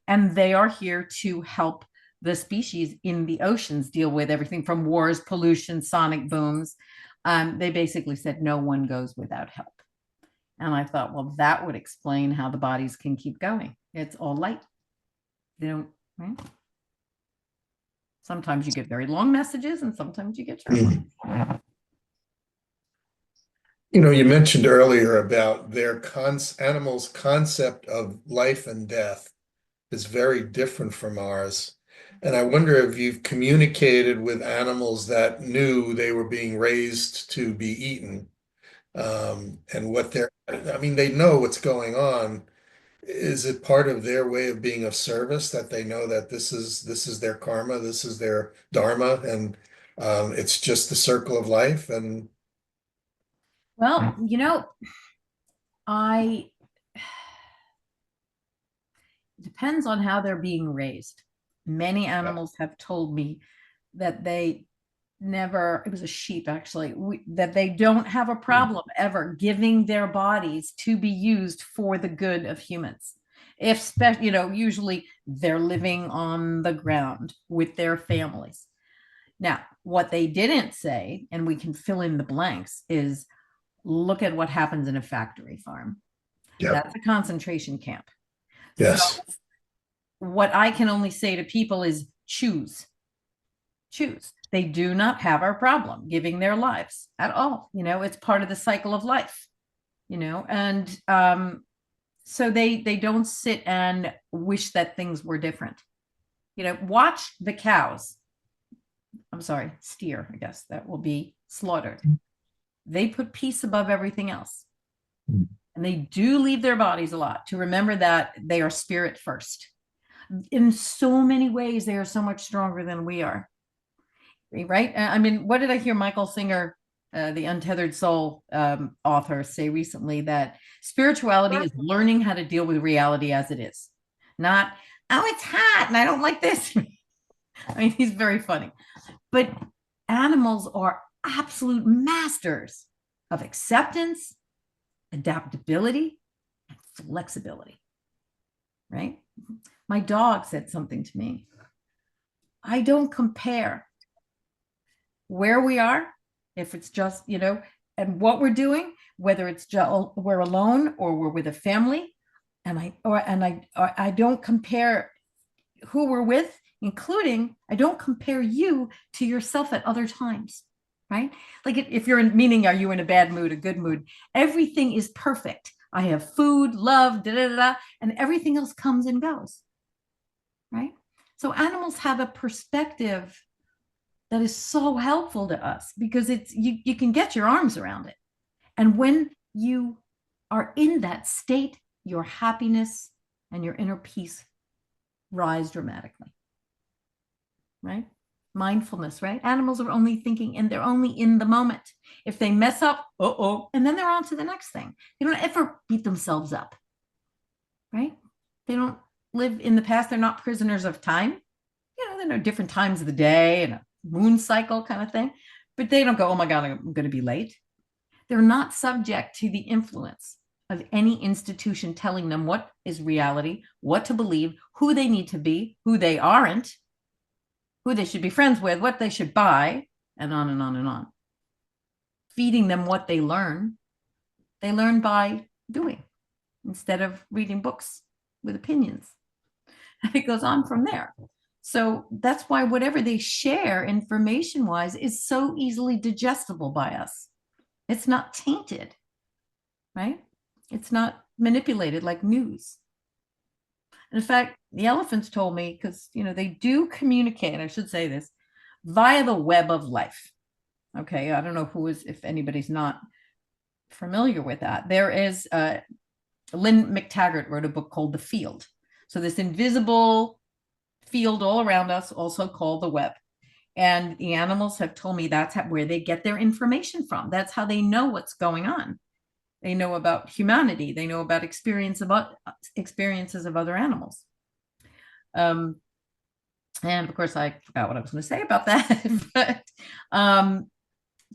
And they are here to help the species in the oceans deal with everything from wars, pollution, sonic booms. They basically said no one goes without help. And I thought, well, that would explain how the bodies can keep going. It's all light. They don't, right? Sometimes you get very long messages and sometimes you get short ones. You know, you mentioned earlier about their animals' concept of life and death is very different from ours. And I wonder if you've communicated with animals that knew they were being raised to be eaten, and I mean, they know what's going on. Is it part of their way of being of service that they know that this is their karma, this is their dharma, and it's just the circle of life? And Well, you know, it depends on how they're being raised. Many animals have told me that they never, it was a sheep actually, that they don't have a problem ever giving their bodies to be used for the good of humans. You know, usually they're living on the ground with their families. Now, what they didn't say, and we can fill in the blanks, is look at what happens in a factory farm. That's a concentration camp. yes. So what I can only say to people is choose. They do not have our problem giving their lives at all. You know, it's part of the cycle of life, you know, and so they don't sit and wish that things were different. You know, watch the cows. I'm sorry, steer, I guess, that will be slaughtered. They put peace above everything else. And they do leave their bodies a lot to remember that they are spirit first. In so many ways, they are so much stronger than we are. Right? I mean, what did I hear Michael Singer, the Untethered Soul author, say recently? That spirituality is learning how to deal with reality as it is. Not, oh, it's hot and I don't like this. I mean, he's very funny. But animals are absolute masters of acceptance, adaptability, and flexibility, right? My dog said something to me. I don't compare where we are, if it's just, you know, and what we're doing, whether it's just we're alone or we're with a family, and I don't compare who we're with, including I don't compare you to yourself at other times. Right? Like if you're in, meaning, are you in a bad mood, a good mood? Everything is perfect. I have food, love, and everything else comes and goes. Right? So animals have a perspective that is so helpful to us because you can get your arms around it. And when you are in that state, your happiness and your inner peace rise dramatically. Right? Mindfulness, right? Animals are only thinking and they're only in the moment. If they mess up, and then they're on to the next thing. They don't ever beat themselves up. Right? They don't live in the past. They're not prisoners of time. There are different times of the day and a moon cycle kind of thing, but they don't go, oh my God, I'm going to be late. They're not subject to the influence of any institution telling them what is reality, what to believe, who they need to be, who they aren't, who they should be friends with, what they should buy, and on and on and on. Feeding them what they learn by doing instead of reading books with opinions. And it goes on from there. So that's why whatever they share information-wise is so easily digestible by us. It's not tainted, right? It's not manipulated like news. And in fact, the elephants told me, because they do communicate, I should say this, via the web of life. Okay, I don't know if anybody's not familiar with that. There is Lynn McTaggart wrote a book called The Field. So this invisible field all around us, also called the web. And the animals have told me that's where they get their information from. That's how they know what's going on. They know about humanity. They know about experiences of other animals. And of course, I forgot what I was going to say about that. But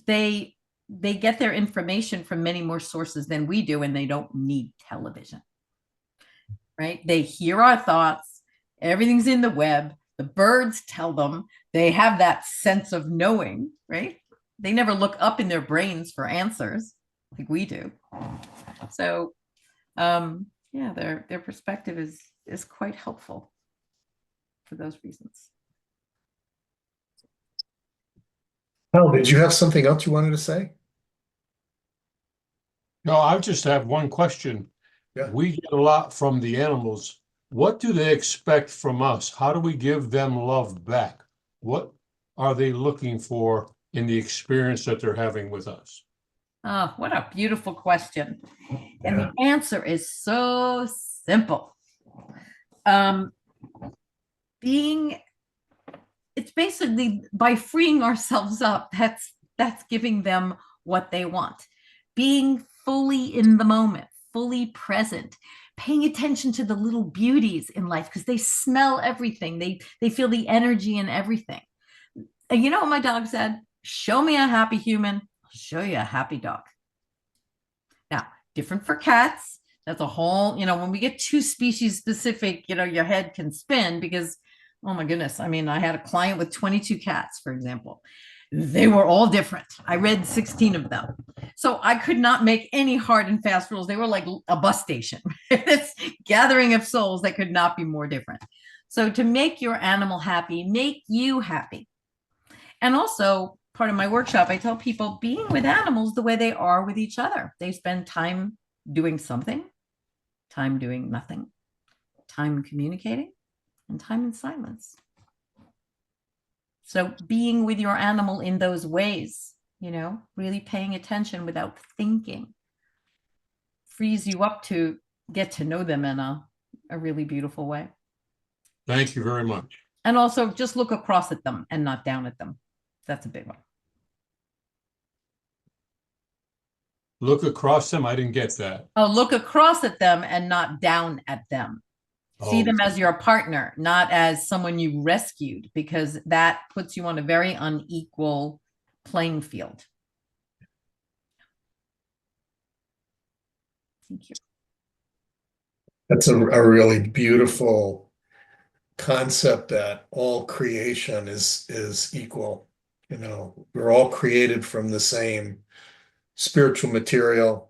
they get their information from many more sources than we do, and they don't need television. Right? They hear our thoughts. Everything's in the web. The birds tell them. They have that sense of knowing, right? They never look up in their brains for answers like we do. So, yeah, their perspective is quite helpful for those reasons. Hal, did you have something else you wanted to say? No, I just have one question. Yeah. We get a lot from the animals. What do they expect from us? How do we give them love back? What are they looking for in the experience that they're having with us? Oh, what a beautiful question. And the answer is so simple. It's basically by freeing ourselves up, that's giving them what they want. Being fully in the moment, fully present, paying attention to the little beauties in life because they smell everything. They feel the energy in everything. And you know what my dog said? Show me a happy human, I'll show you a happy dog. Now, different for cats. That's a whole, when we get too species specific, your head can spin because, oh my goodness. I mean, I had a client with 22 cats, for example. They were all different. I read 16 of them. So I could not make any hard and fast rules. They were like a bus station. This gathering of souls that could not be more different. So to make your animal happy, make you happy. And also, part of my workshop, I tell people being with animals the way they are with each other. They spend time doing something, time doing nothing, time communicating, and time in silence. So being with your animal in those ways, really paying attention without thinking, frees you up to get to know them in a really beautiful way. Thank you very much. And also just look across at them and not down at them. That's a big one. Look across them. I didn't get that. Oh, look across at them and not down at them. See them as your partner, not as someone you rescued, because that puts you on a very unequal playing field. Thank you. That's a really beautiful concept that all creation is equal. We're all created from the same spiritual material.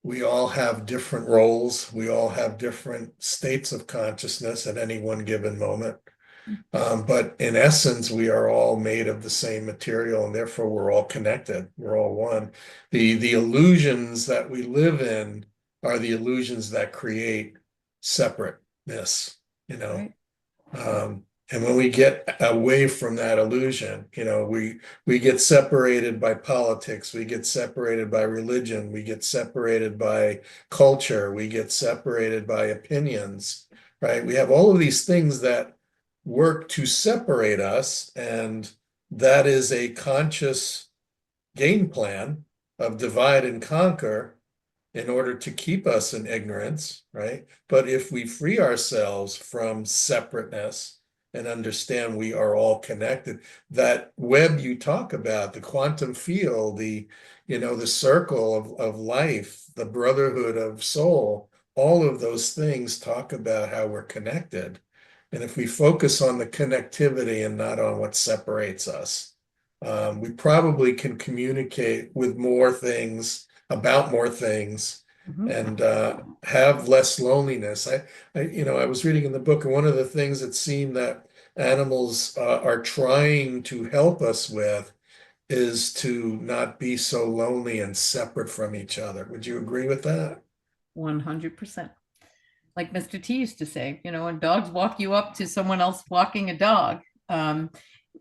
We all have different roles. We all have different states of consciousness at any one given moment. But in essence, we are all made of the same material, and therefore we're all connected. We're all one. The illusions that we live in are the illusions that create separateness, Right. And when we get away from that illusion, we get separated by politics, we get separated by religion, we get separated by culture, we get separated by opinions, right? We have all of these things that work to separate us, and that is a conscious game plan of divide and conquer in order to keep us in ignorance, right? But if we free ourselves from separateness and understand we are all connected, that web you talk about, the quantum field, the circle of life, the brotherhood of soul, all of those things talk about how we're connected. And if we focus on the connectivity and not on what separates us, we probably can communicate with more things about more things and have less loneliness. I was reading in the book, and one of the things it seemed that animals are trying to help us with is to not be so lonely and separate from each other. Would you agree with that? 100%. Like Mr. T used to say, when dogs walk you up to someone else walking a dog,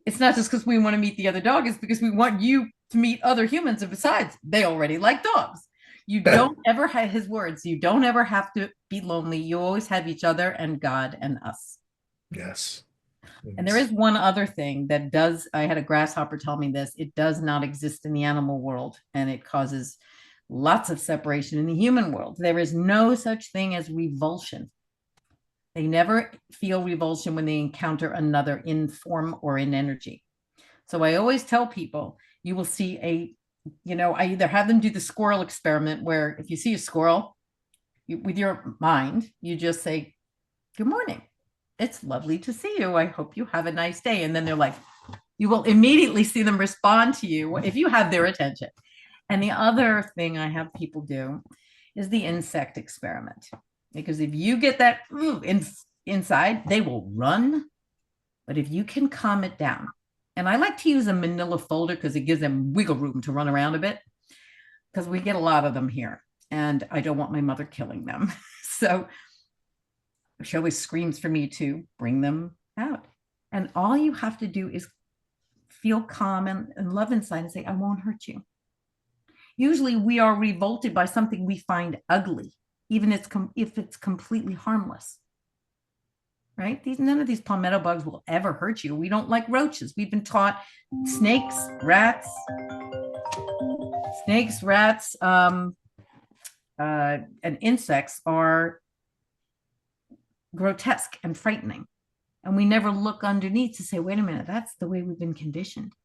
it's not just because we want to meet the other dog, it's because we want you to meet other humans. And besides, they already like dogs. You don't ever have his words. You don't ever have to be lonely. You always have each other and God and us. Yes. And there is one other thing that does, I had a grasshopper tell me this, it does not exist in the animal world, and it causes lots of separation in the human world. There is no such thing as revulsion. They never feel revulsion when they encounter another in form or in energy. So I always tell people, you will see I either have them do the squirrel experiment, where if you see a squirrel, with your mind, you just say, "Good morning. It's lovely to see you. I hope you have a nice day." And then they're like, you will immediately see them respond to you if you have their attention. And the other thing I have people do is the insect experiment. Because if you get that inside, they will run. But if you can calm it down, and I like to use a manila folder because it gives them wiggle room to run around a bit, because we get a lot of them here, and I don't want my mother killing them. So she always screams for me to bring them out. And all you have to do is feel calm and love inside and say, "I won't hurt you." Usually we are revolted by something we find ugly, even if it's completely harmless. Right? None of these palmetto bugs will ever hurt you. We don't like roaches. We've been taught snakes, rats, and insects are grotesque and frightening. And we never look underneath to say, wait a minute, that's the way we've been conditioned.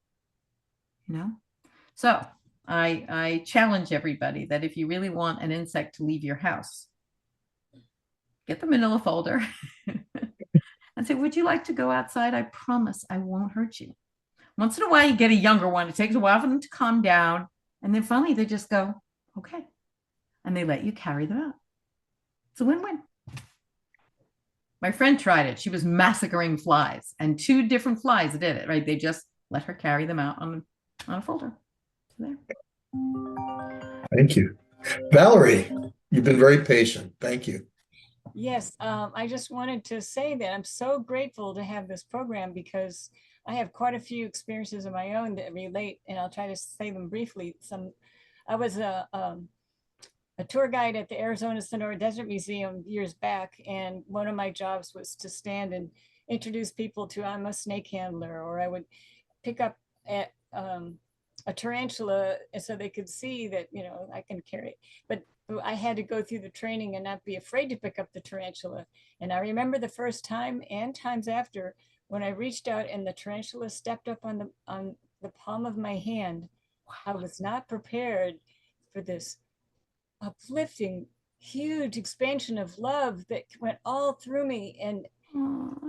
So I challenge everybody that if you really want an insect to leave your house, get the manila folder and say, "Would you like to go outside? I promise I won't hurt you." Once in a while, you get a younger one. It takes a while for them to calm down. And then finally, they just go, "Okay." And they let you carry them out. It's a win-win. My friend tried it. She was massacring flies, and 2 different flies did it, right? They just let her carry them out on a folder. So there. Thank you. Valerie, you've been very patient. Thank you. Yes, I just wanted to say that I'm so grateful to have this program, because I have quite a few experiences of my own that relate, and I'll try to say them briefly. I was a tour guide at the Arizona Sonora Desert Museum years back, and one of my jobs was to stand and introduce people to, I'm a snake handler, or I would pick up at a tarantula so they could see that, I can carry it. But I had to go through the training and not be afraid to pick up the tarantula. And I remember the first time and times after, when I reached out and the tarantula stepped up on the palm of my hand, I was not prepared for this uplifting, huge expansion of love that went all through me. And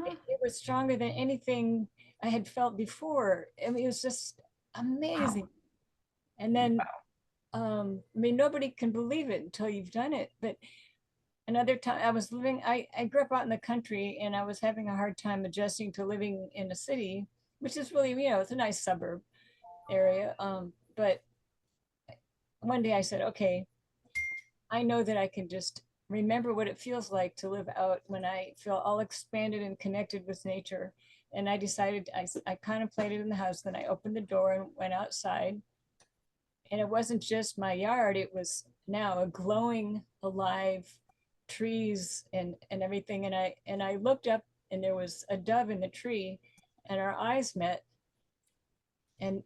it was stronger than anything I had felt before. I mean, it was just amazing. Wow. And then, nobody can believe it until you've done it. But another time I grew up out in the country, and I was having a hard time adjusting to living in a city, which is really, it's a nice suburb area. But one day I said, okay, I know that I can just remember what it feels like to live out when I feel all expanded and connected with nature. And I decided, I contemplated in the house, then I opened the door and went outside. And it wasn't just my yard, it was now a glowing, alive trees and everything. And I looked up and there was a dove in the tree and our eyes met. And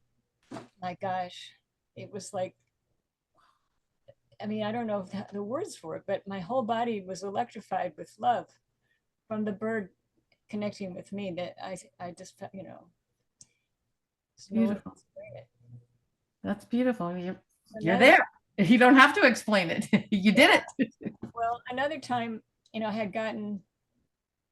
my gosh, it was like, I mean, I don't know the words for it, but my whole body was electrified with love from the bird connecting with me, that I just felt, you know, there's no way to Beautiful. explain it. That's beautiful. You're Another- there. You don't have to explain it. You did it. Well, another time, you know, I had gotten,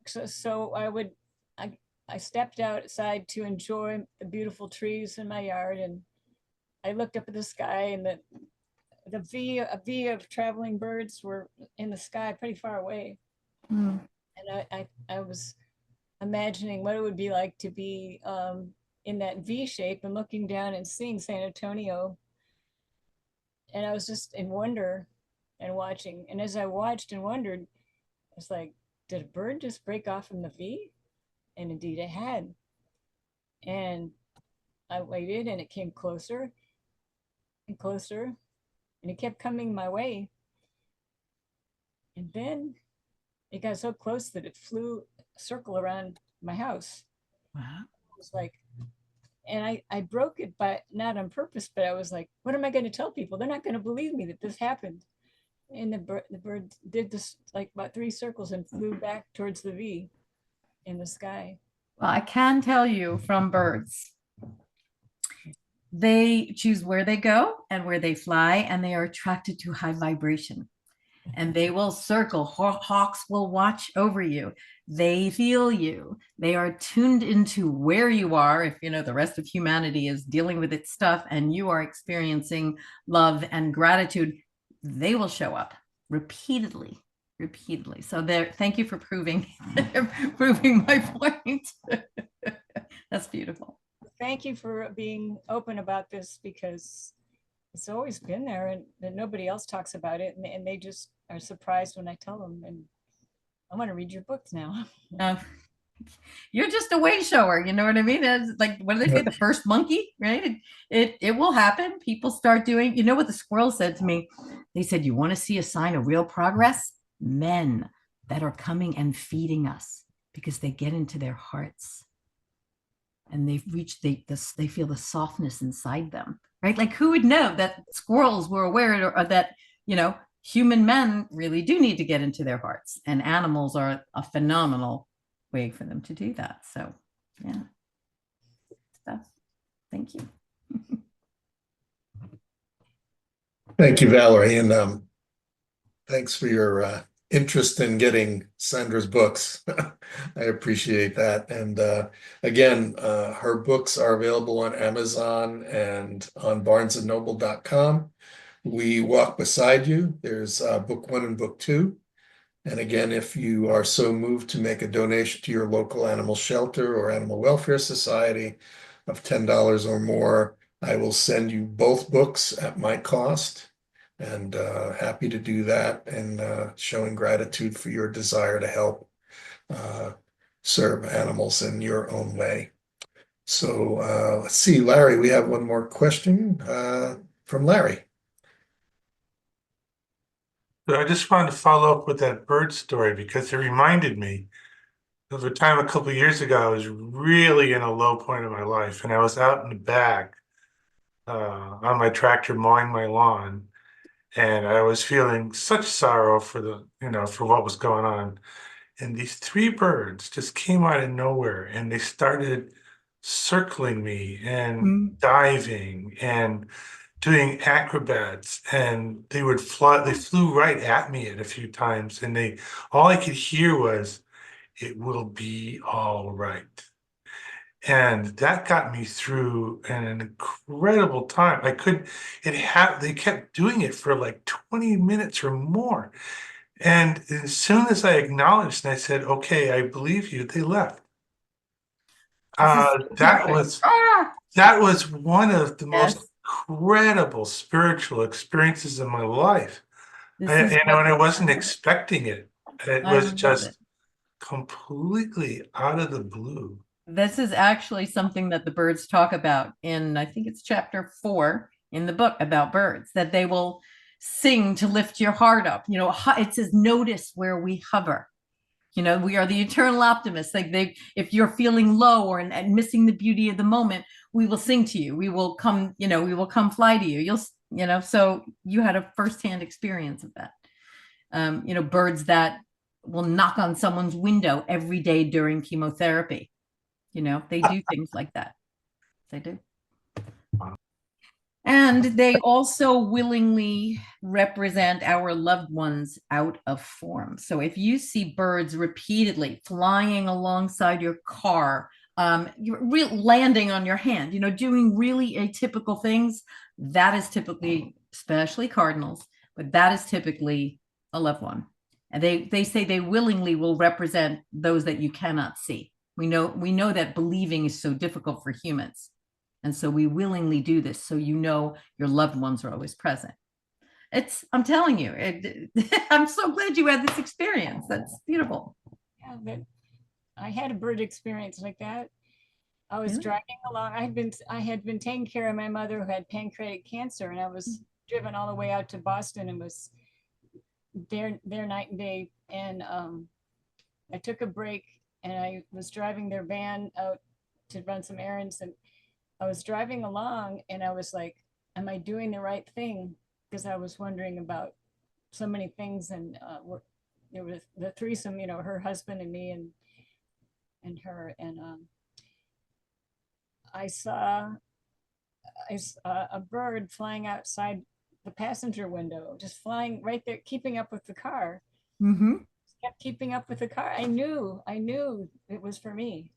so I stepped outside to enjoy the beautiful trees in my yard, and I looked up at the sky, and a V of traveling birds were in the sky pretty far away. Mm. And I was imagining what it would be like to be in that V shape and looking down and seeing San Antonio. And I was just in wonder and watching. And as I watched and wondered, I was like, did a bird just break off from the V? And indeed it had. And I waited and it came closer and closer, and it kept coming my way. And then it got so close that it flew a circle around my house. Wow. It was like, and I broke it, but not on purpose, but I was like, what am I going to tell people? They're not going to believe me that this happened. And the bird did this like about 3 circles and flew back towards the V in the sky. Well, I can tell you from birds, they choose where they go and where they fly, and they are attracted to high vibration. And they will circle. Hawks will watch over you. They feel you. They are tuned into where you are. If you know the rest of humanity is dealing with its stuff and you are experiencing love and gratitude, they will show up repeatedly. So there, thank you for proving my point. That's beautiful. Thank you for being open about this, because it's always been there and nobody else talks about it, and they just are surprised when I tell them. And I want to read your books now. You're just a way shower, you know what I mean? It's like, what do they say, the first monkey, right? It will happen. People start doing, you know what the squirrel said to me? They said, you want to see a sign of real progress? Men that are coming and feeding us, because they get into their hearts and they've reached, they feel the softness inside them, right? Like, who would know that squirrels were aware or that, you know, human men really do need to get into their hearts, and animals are a phenomenal way for them to do that. So yeah, stuff. Thank you. Thank you, Valerie, and thanks for your interest in getting Sandra's books. I appreciate that. And again, her books are available on Amazon and on barnesandnoble.com. We Walk Beside You. There's book 1 and book 2. And again, if you are so moved to make a donation to your local animal shelter or animal welfare society of $10 or more, I will send you both books at my cost. And happy to do that, and showing gratitude for your desire to help serve animals in your own way. So let's see, Larry, we have one more question from Larry. So I just wanted to follow up with that bird story, because it reminded me of a time a couple of years ago. I was really in a low point of my life, and I was out in the back on my tractor mowing my lawn, and I was feeling such sorrow for for what was going on. And these 3 birds just came out of nowhere, and they started circling me and diving and doing acrobats, and they would fly. They flew right at me at a few times, and all I could hear was, "It will be all right." And that got me through an incredible time. They kept doing it for like 20 minutes or more. And as soon as I acknowledged and I said, "Okay, I believe you," they left. That was one of the most Yes. incredible spiritual experiences in my life. This is and what I wasn't expecting it. It I was love just it. completely out of the blue. This is actually something that the birds talk about in, I think it's chapter 4 in the book about birds, that they will sing to lift your heart up. You know, it says, notice where we hover. You know, we are the eternal optimists. Like if you're feeling low or and missing the beauty of the moment, we will sing to you. We will come, you know, we will come fly to you. You know, so you had a firsthand experience of that. You know, birds that will knock on someone's window every day during chemotherapy. You know, they do things like that. They do. And they also willingly represent our loved ones out of form. So if you see birds repeatedly flying alongside your car, you're landing on your hand, you know, doing really atypical things, that is typically, especially cardinals, but that is typically a loved one. And they say they willingly will represent those that you cannot see. We know that believing is so difficult for humans. And so we willingly do this. So, you know, your loved ones are always present. I'm telling you, I'm so glad you had this experience. That's beautiful. Yeah, but I had a bird experience like that. I was Really? driving along. I had been taking care of my mother who had pancreatic cancer, and I was driven all the way out to Boston and was there night and day. And I took a break and I was driving their van out to run some errands, and I was driving along and I was like, am I doing the right thing? Because I was wondering about so many things. And there was the threesome, you know, her husband and me and her. And I saw a bird flying outside the passenger window, just flying right there, keeping up with the car. Mm-hmm. Kept keeping up with the car. I knew it was for me,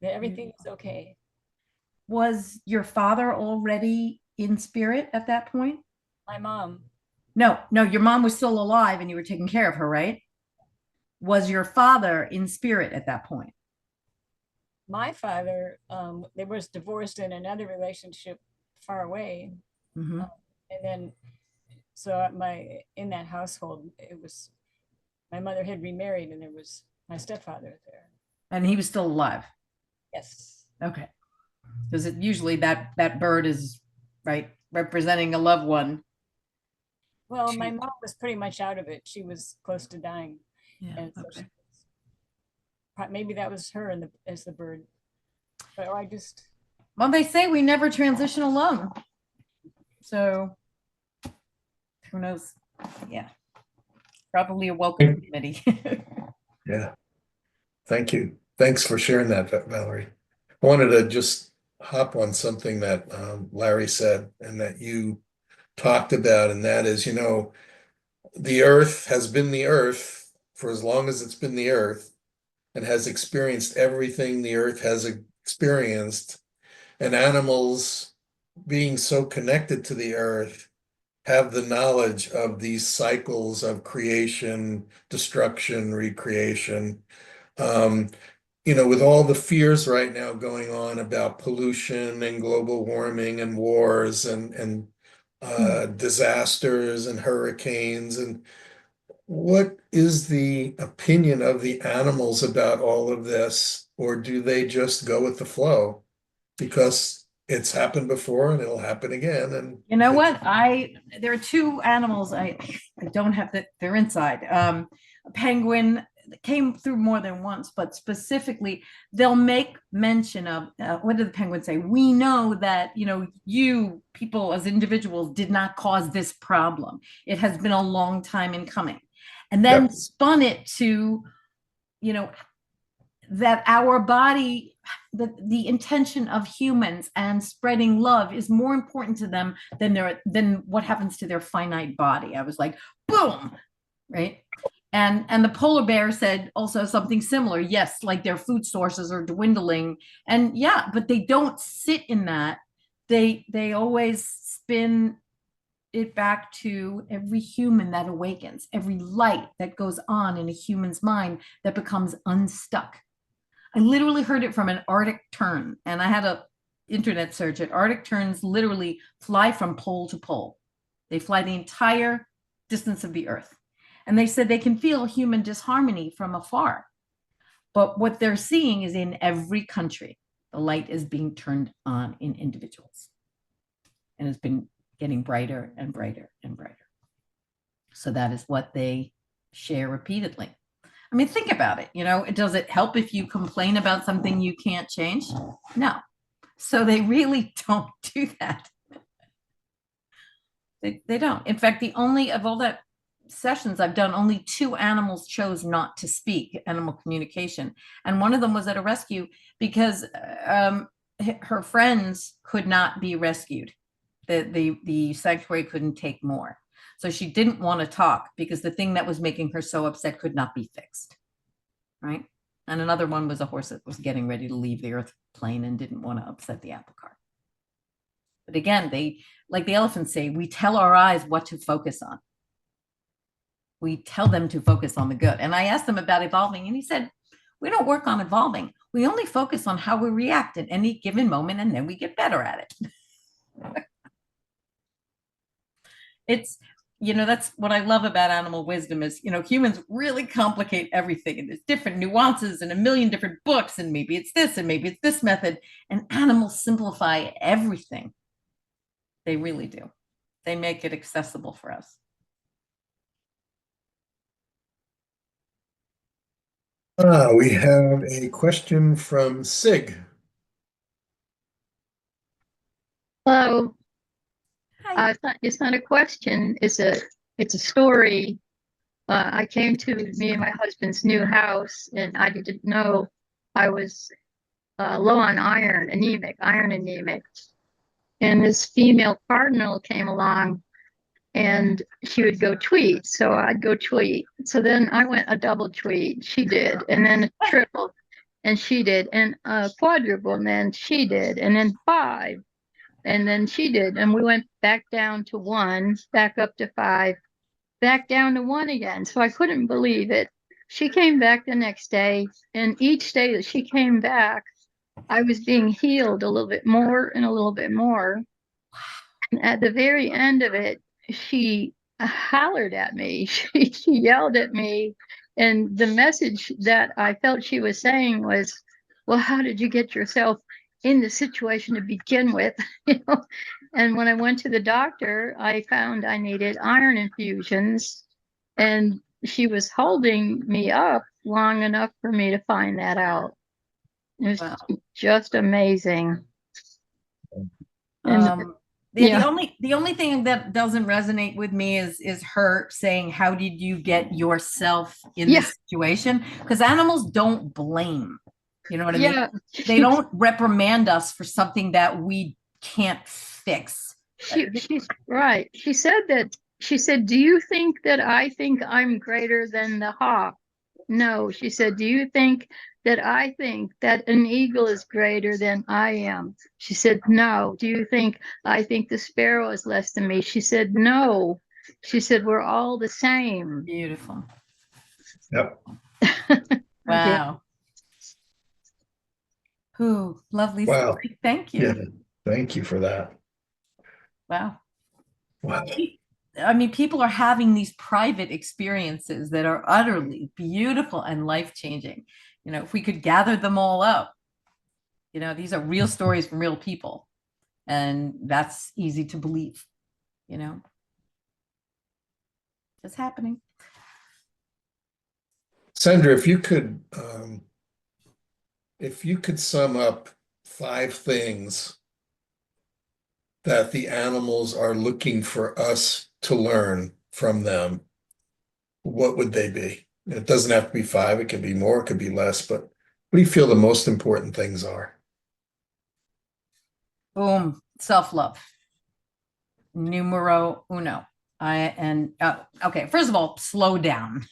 that everything was okay. Was your father already in spirit at that point? My mom. No, your mom was still alive and you were taking care of her, right? Was your father in spirit at that point? My father, they was divorced in another relationship far away. Mm-hmm. And then, so in that household, it was, my mother had remarried and there was my stepfather there. And he was still alive? Yes. Okay. Because usually that bird is, right, representing a loved one. Well, my mom was pretty much out of it. She was close to dying. Yeah. And so Okay. maybe that was her as the bird. But Well, they say we never transition alone. So who knows? Yeah. Probably a welcome committee. Yeah. Thank you. Thanks for sharing that, Valerie. I wanted to just hop on something that Larry said and that you talked about, and that is, you know, the earth has been the earth for as long as it's been the earth and has experienced everything the earth has experienced. And animals, being so connected to the earth, have the knowledge of these cycles of creation, destruction, recreation. You know, with all the fears right now going on about pollution and global warming and wars and disasters and hurricanes, and what is the opinion of the animals about all of this? Or do they just go with the flow? Because it's happened before and it'll happen again. And You know what? There are two animals I don't have that they're inside. A penguin came through more than once, but specifically they'll make mention of what did the penguin say? We know that, you know, you people as individuals did not cause this problem. It has been a long time in coming. And then Yep. spun it to, you know, that our body, the intention of humans and spreading love is more important to them than what happens to their finite body. I was like, boom, right? And the polar bear said also something similar. Yes, like their food sources are dwindling, and yeah, but they don't sit in that. They always spin it back to every human that awakens, every light that goes on in a human's mind that becomes unstuck. I literally heard it from an Arctic tern, and I had a internet search it. Arctic terns literally fly from pole to pole. They fly the entire distance of the earth. And they said they can feel human disharmony from afar. But what they're seeing is in every country, the light is being turned on in individuals. And it's been getting brighter and brighter and brighter. So that is what they share repeatedly. I mean, think about it. You know, does it help if you complain about something you can't change? No. So they really don't do that. They don't. In fact, the only of all that sessions I've done, only 2 animals chose not to speak, animal communication. And one of them was at a rescue because her friends could not be rescued. The sanctuary couldn't take more. So she didn't want to talk because the thing that was making her so upset could not be fixed. Right. And another one was a horse that was getting ready to leave the earth plane and didn't want to upset the apple cart. But again, they, like the elephants say, we tell our eyes what to focus on. We tell them to focus on the good. And I asked him about evolving, and he said, we don't work on evolving. We only focus on how we react at any given moment, and then we get better at it. It's, you know, that's what I love about animal wisdom is, you know, humans really complicate everything, and there's different nuances and a million different books, and maybe it's this and maybe it's this method, and animals simplify everything. They really do. They make it accessible for us. We have a question from Sig. Hello. Hi. It's not a question. It's a story. I came to me and my husband's new house, and I didn't know I was low on iron anemic. And this female cardinal came along, and she would go tweet. So I'd go tweet. So then I went a double tweet. She did, and then a triple, and she did, and a quadruple, and then she did, and then 5. And then she did. And we went back down to 1, back up to 5, back down to 1 again. So I couldn't believe it. She came back the next day. And each day that she came back, I was being healed a little bit more and a little bit more. And at the very end of it, she hollered at me. She yelled at me. And the message that I felt she was saying was, well, how did you get yourself in the situation to begin with? You know? And when I went to the doctor, I found I needed iron infusions, and she was holding me up long enough for me to find that out. It was Wow. just amazing. And The only thing that doesn't resonate with me is her saying, how did you get yourself in this situation? Because animals don't blame. You know what I mean? They don't reprimand us for something that we can't fix. She's right. She said, do you think that I think I'm greater than the hawk? No. She said, do you think that I think that an eagle is greater than I am? She said, no. Do you think I think the sparrow is less than me? She said, no. She said, we're all the same. Beautiful. Yep. Wow. Ooh, lovely Wow. story. Thank you. Yeah. Thank you for that. Wow. Wow. I mean, people are having these private experiences that are utterly beautiful and life-changing. You know, if we could gather them all up, you know, these are real stories from real people. And that's easy to believe, you know. It's happening. Sandra, if you could sum up 5 things that the animals are looking for us to learn from them, what would they be? It doesn't have to be 5, it could be more, it could be less, but what do you feel the most important things are? Boom. Self-love. Numero uno. Okay, first of all, slow down.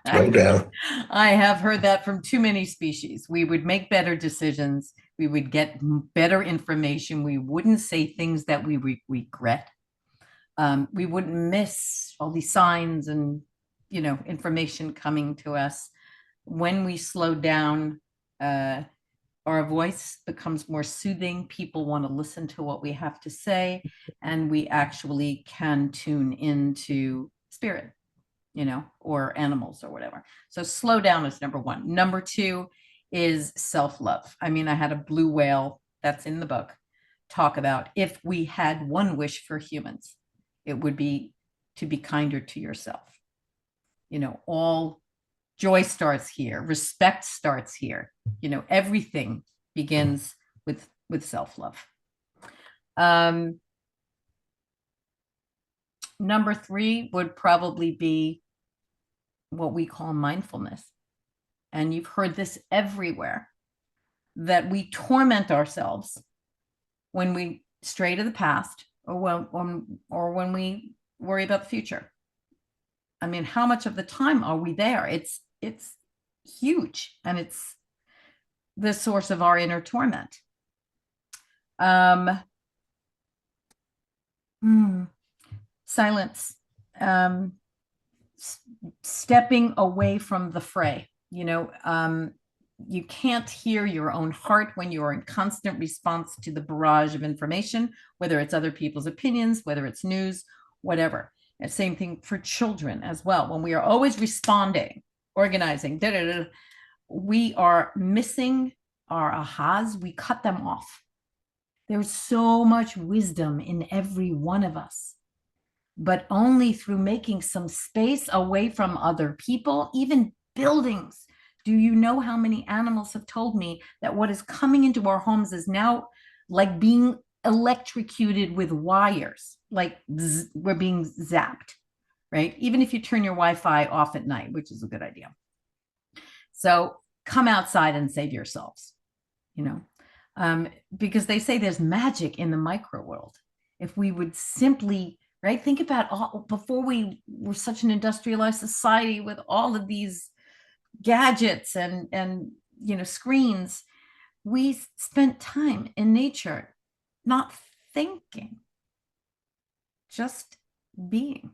Slow down. I have heard that from too many species. We would make better decisions. We would get better information. We wouldn't say things that we regret. We wouldn't miss all these signs and, you know, information coming to us. When we slow down, our voice becomes more soothing. People want to listen to what we have to say, and we actually can tune into spirit, or animals or whatever. So slow down is number one. Number two is self-love. I mean, I had a blue whale that's in the book talk about, if we had one wish for humans, it would be to be kinder to yourself. All joy starts here. Respect starts here. Everything begins with self-love. Number three would probably be what we call mindfulness. And you've heard this everywhere, that we torment ourselves when we stray to the past, or when we worry about the future. I mean, how much of the time are we there? It's huge, and it's the source of our inner torment. Silence, stepping away from the fray. You can't hear your own heart when you are in constant response to the barrage of information, whether it's other people's opinions, whether it's news, whatever. And same thing for children as well. When we are always responding, organizing, we are missing our ahas. We cut them off. There's so much wisdom in every one of us, but only through making some space away from other people, even buildings. Do you know how many animals have told me that what is coming into our homes is now like being electrocuted with wires, like we're being zapped, right? Even if you turn your Wi-Fi off at night, which is a good idea. So come outside and save yourselves, because they say there's magic in the micro world. If we would simply, right, think about before we were such an industrialized society with all of these gadgets and screens, we spent time in nature, not thinking, just being.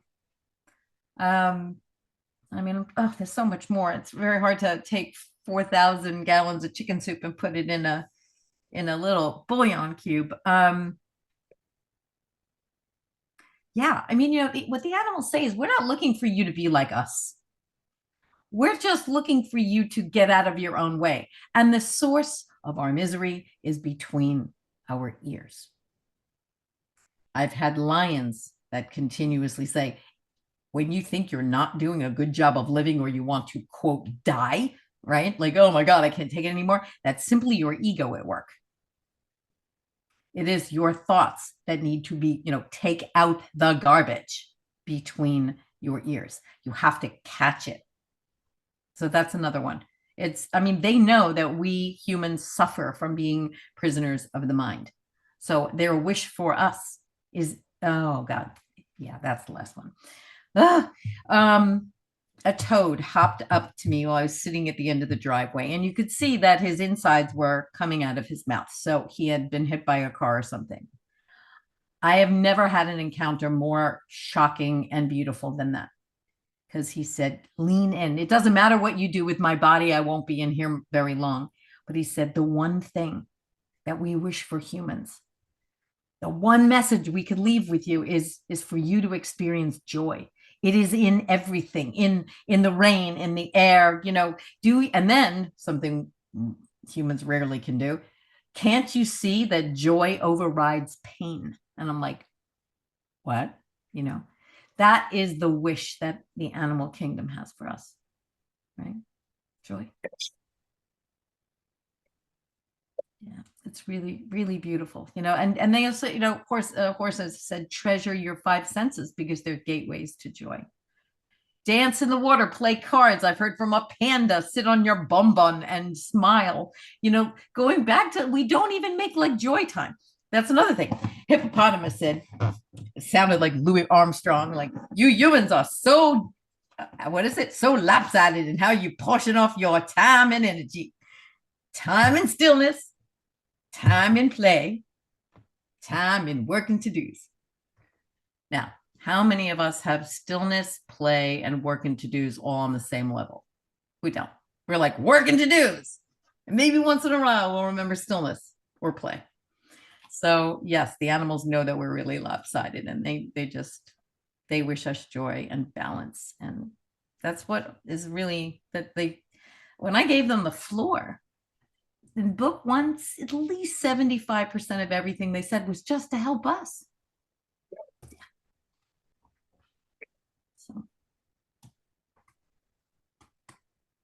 There's so much more. It's very hard to take 4,000 gallons of chicken soup and put it in a little bouillon cube. What the animals say is, we're not looking for you to be like us. We're just looking for you to get out of your own way. And the source of our misery is between our ears. I've had lions that continuously say, when you think you're not doing a good job of living, or you want to, quote, die, right? Like, oh my God, I can't take it anymore. That's simply your ego at work. It is your thoughts that need to be, take out the garbage between your ears. You have to catch it. So that's another one. They know that we humans suffer from being prisoners of the mind. So their wish for us is, oh God, yeah, that's the last one. A toad hopped up to me while I was sitting at the end of the driveway, and you could see that his insides were coming out of his mouth. So he had been hit by a car or something. I have never had an encounter more shocking and beautiful than that. Because he said, lean in. It doesn't matter what you do with my body. I won't be in here very long. But he said, the one thing that we wish for humans, the one message we could leave with you is for you to experience joy. It is in everything, in the rain, in the air, and then something humans rarely can do. Can't you see that joy overrides pain? And I'm like, what? That is the wish that the animal kingdom has for us, right? Joy. Yeah, it's really, really beautiful, and they also, horses said, treasure your five senses because they're gateways to joy. Dance in the water, play cards. I've heard from a panda, sit on your bum bun and smile. Going back to, we don't even make like joy time. That's another thing. Hippopotamus said, it sounded like Louis Armstrong, like, you humans are so, so lopsided in how you portion off your time and energy. Time in stillness, time in play, time in working to-dos. Now, how many of us have stillness, play, and working to-dos all on the same level? We don't. We're like working to-dos. And maybe once in a while we'll remember stillness or play. So yes, the animals know that we're really lopsided, and they just they wish us joy and balance. And that's what is really that when I gave them the floor in book one, at least 75% of everything they said was just to help us. So.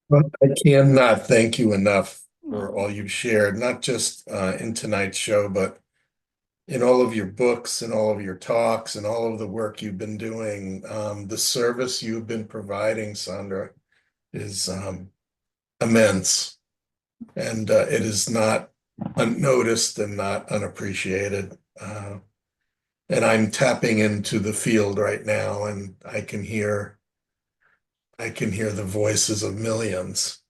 Well, I cannot thank you enough for all you've shared, not just in tonight's show, but in all of your books and all of your talks and all of the work you've been doing. The service you've been providing, Sandra, is immense, and it is not unnoticed and not unappreciated. And I'm tapping into the field right now, and I can hear the voices of millions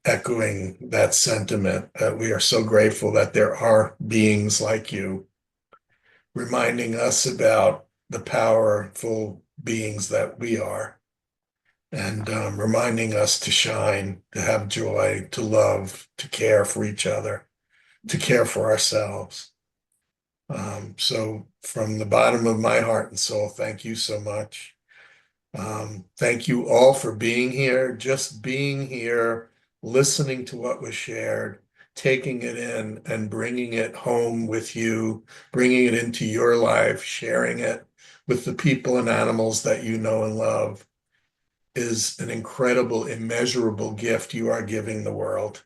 echoing that sentiment. We are so grateful that there are beings like you reminding us about the powerful beings that we are, and reminding us to shine, to have joy, to love, to care for each other, to care for ourselves. So from the bottom of my heart and soul, thank you so much. Thank you all for being here, just being here, listening to what was shared, taking it in and bringing it home with you, bringing it into your life, sharing it with the people and animals that you know and love is an incredible, immeasurable gift you are giving the world.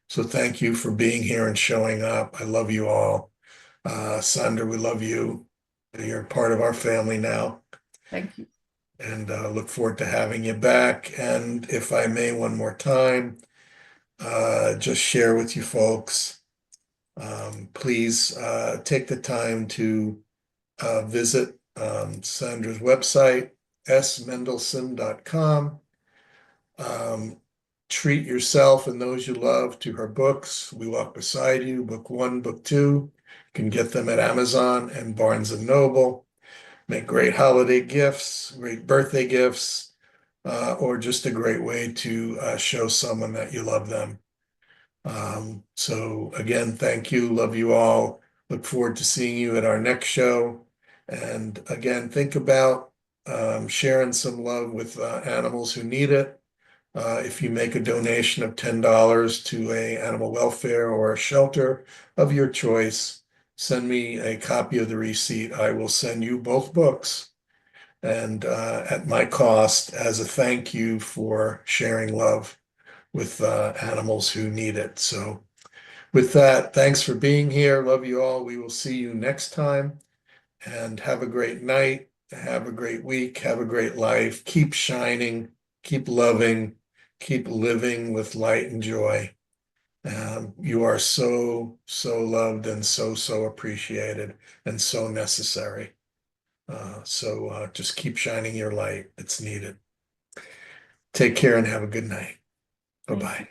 So thank you for being here and showing up. I love you all. Sandra, we love you. You're part of our family now. Thank you. And look forward to having you back. And if I may, one more time, just share with you folks, please take the time to visit Sandra's website, smendelson.com. Treat yourself and those you love to her books. We Walk Beside You, book 1, book 2. You can get them at Amazon and Barnes and Noble. Make great holiday gifts, great birthday gifts, or just a great way to show someone that you love them. So again, thank you. Love you all. Look forward to seeing you at our next show. And again, think about sharing some love with animals who need it. If you make a donation of $10 to a animal welfare or a shelter of your choice, send me a copy of the receipt. I will send you both books, and at my cost, as a thank you for sharing love with animals who need it. So with that, thanks for being here. Love you all. We will see you next time, and have a great night. Have a great week. Have a great life. Keep shining. Keep loving. Keep living with light and joy. You are so, so loved and so, so appreciated and so necessary. So just keep shining your light. It's needed. Take care and have a good night. Bye-bye.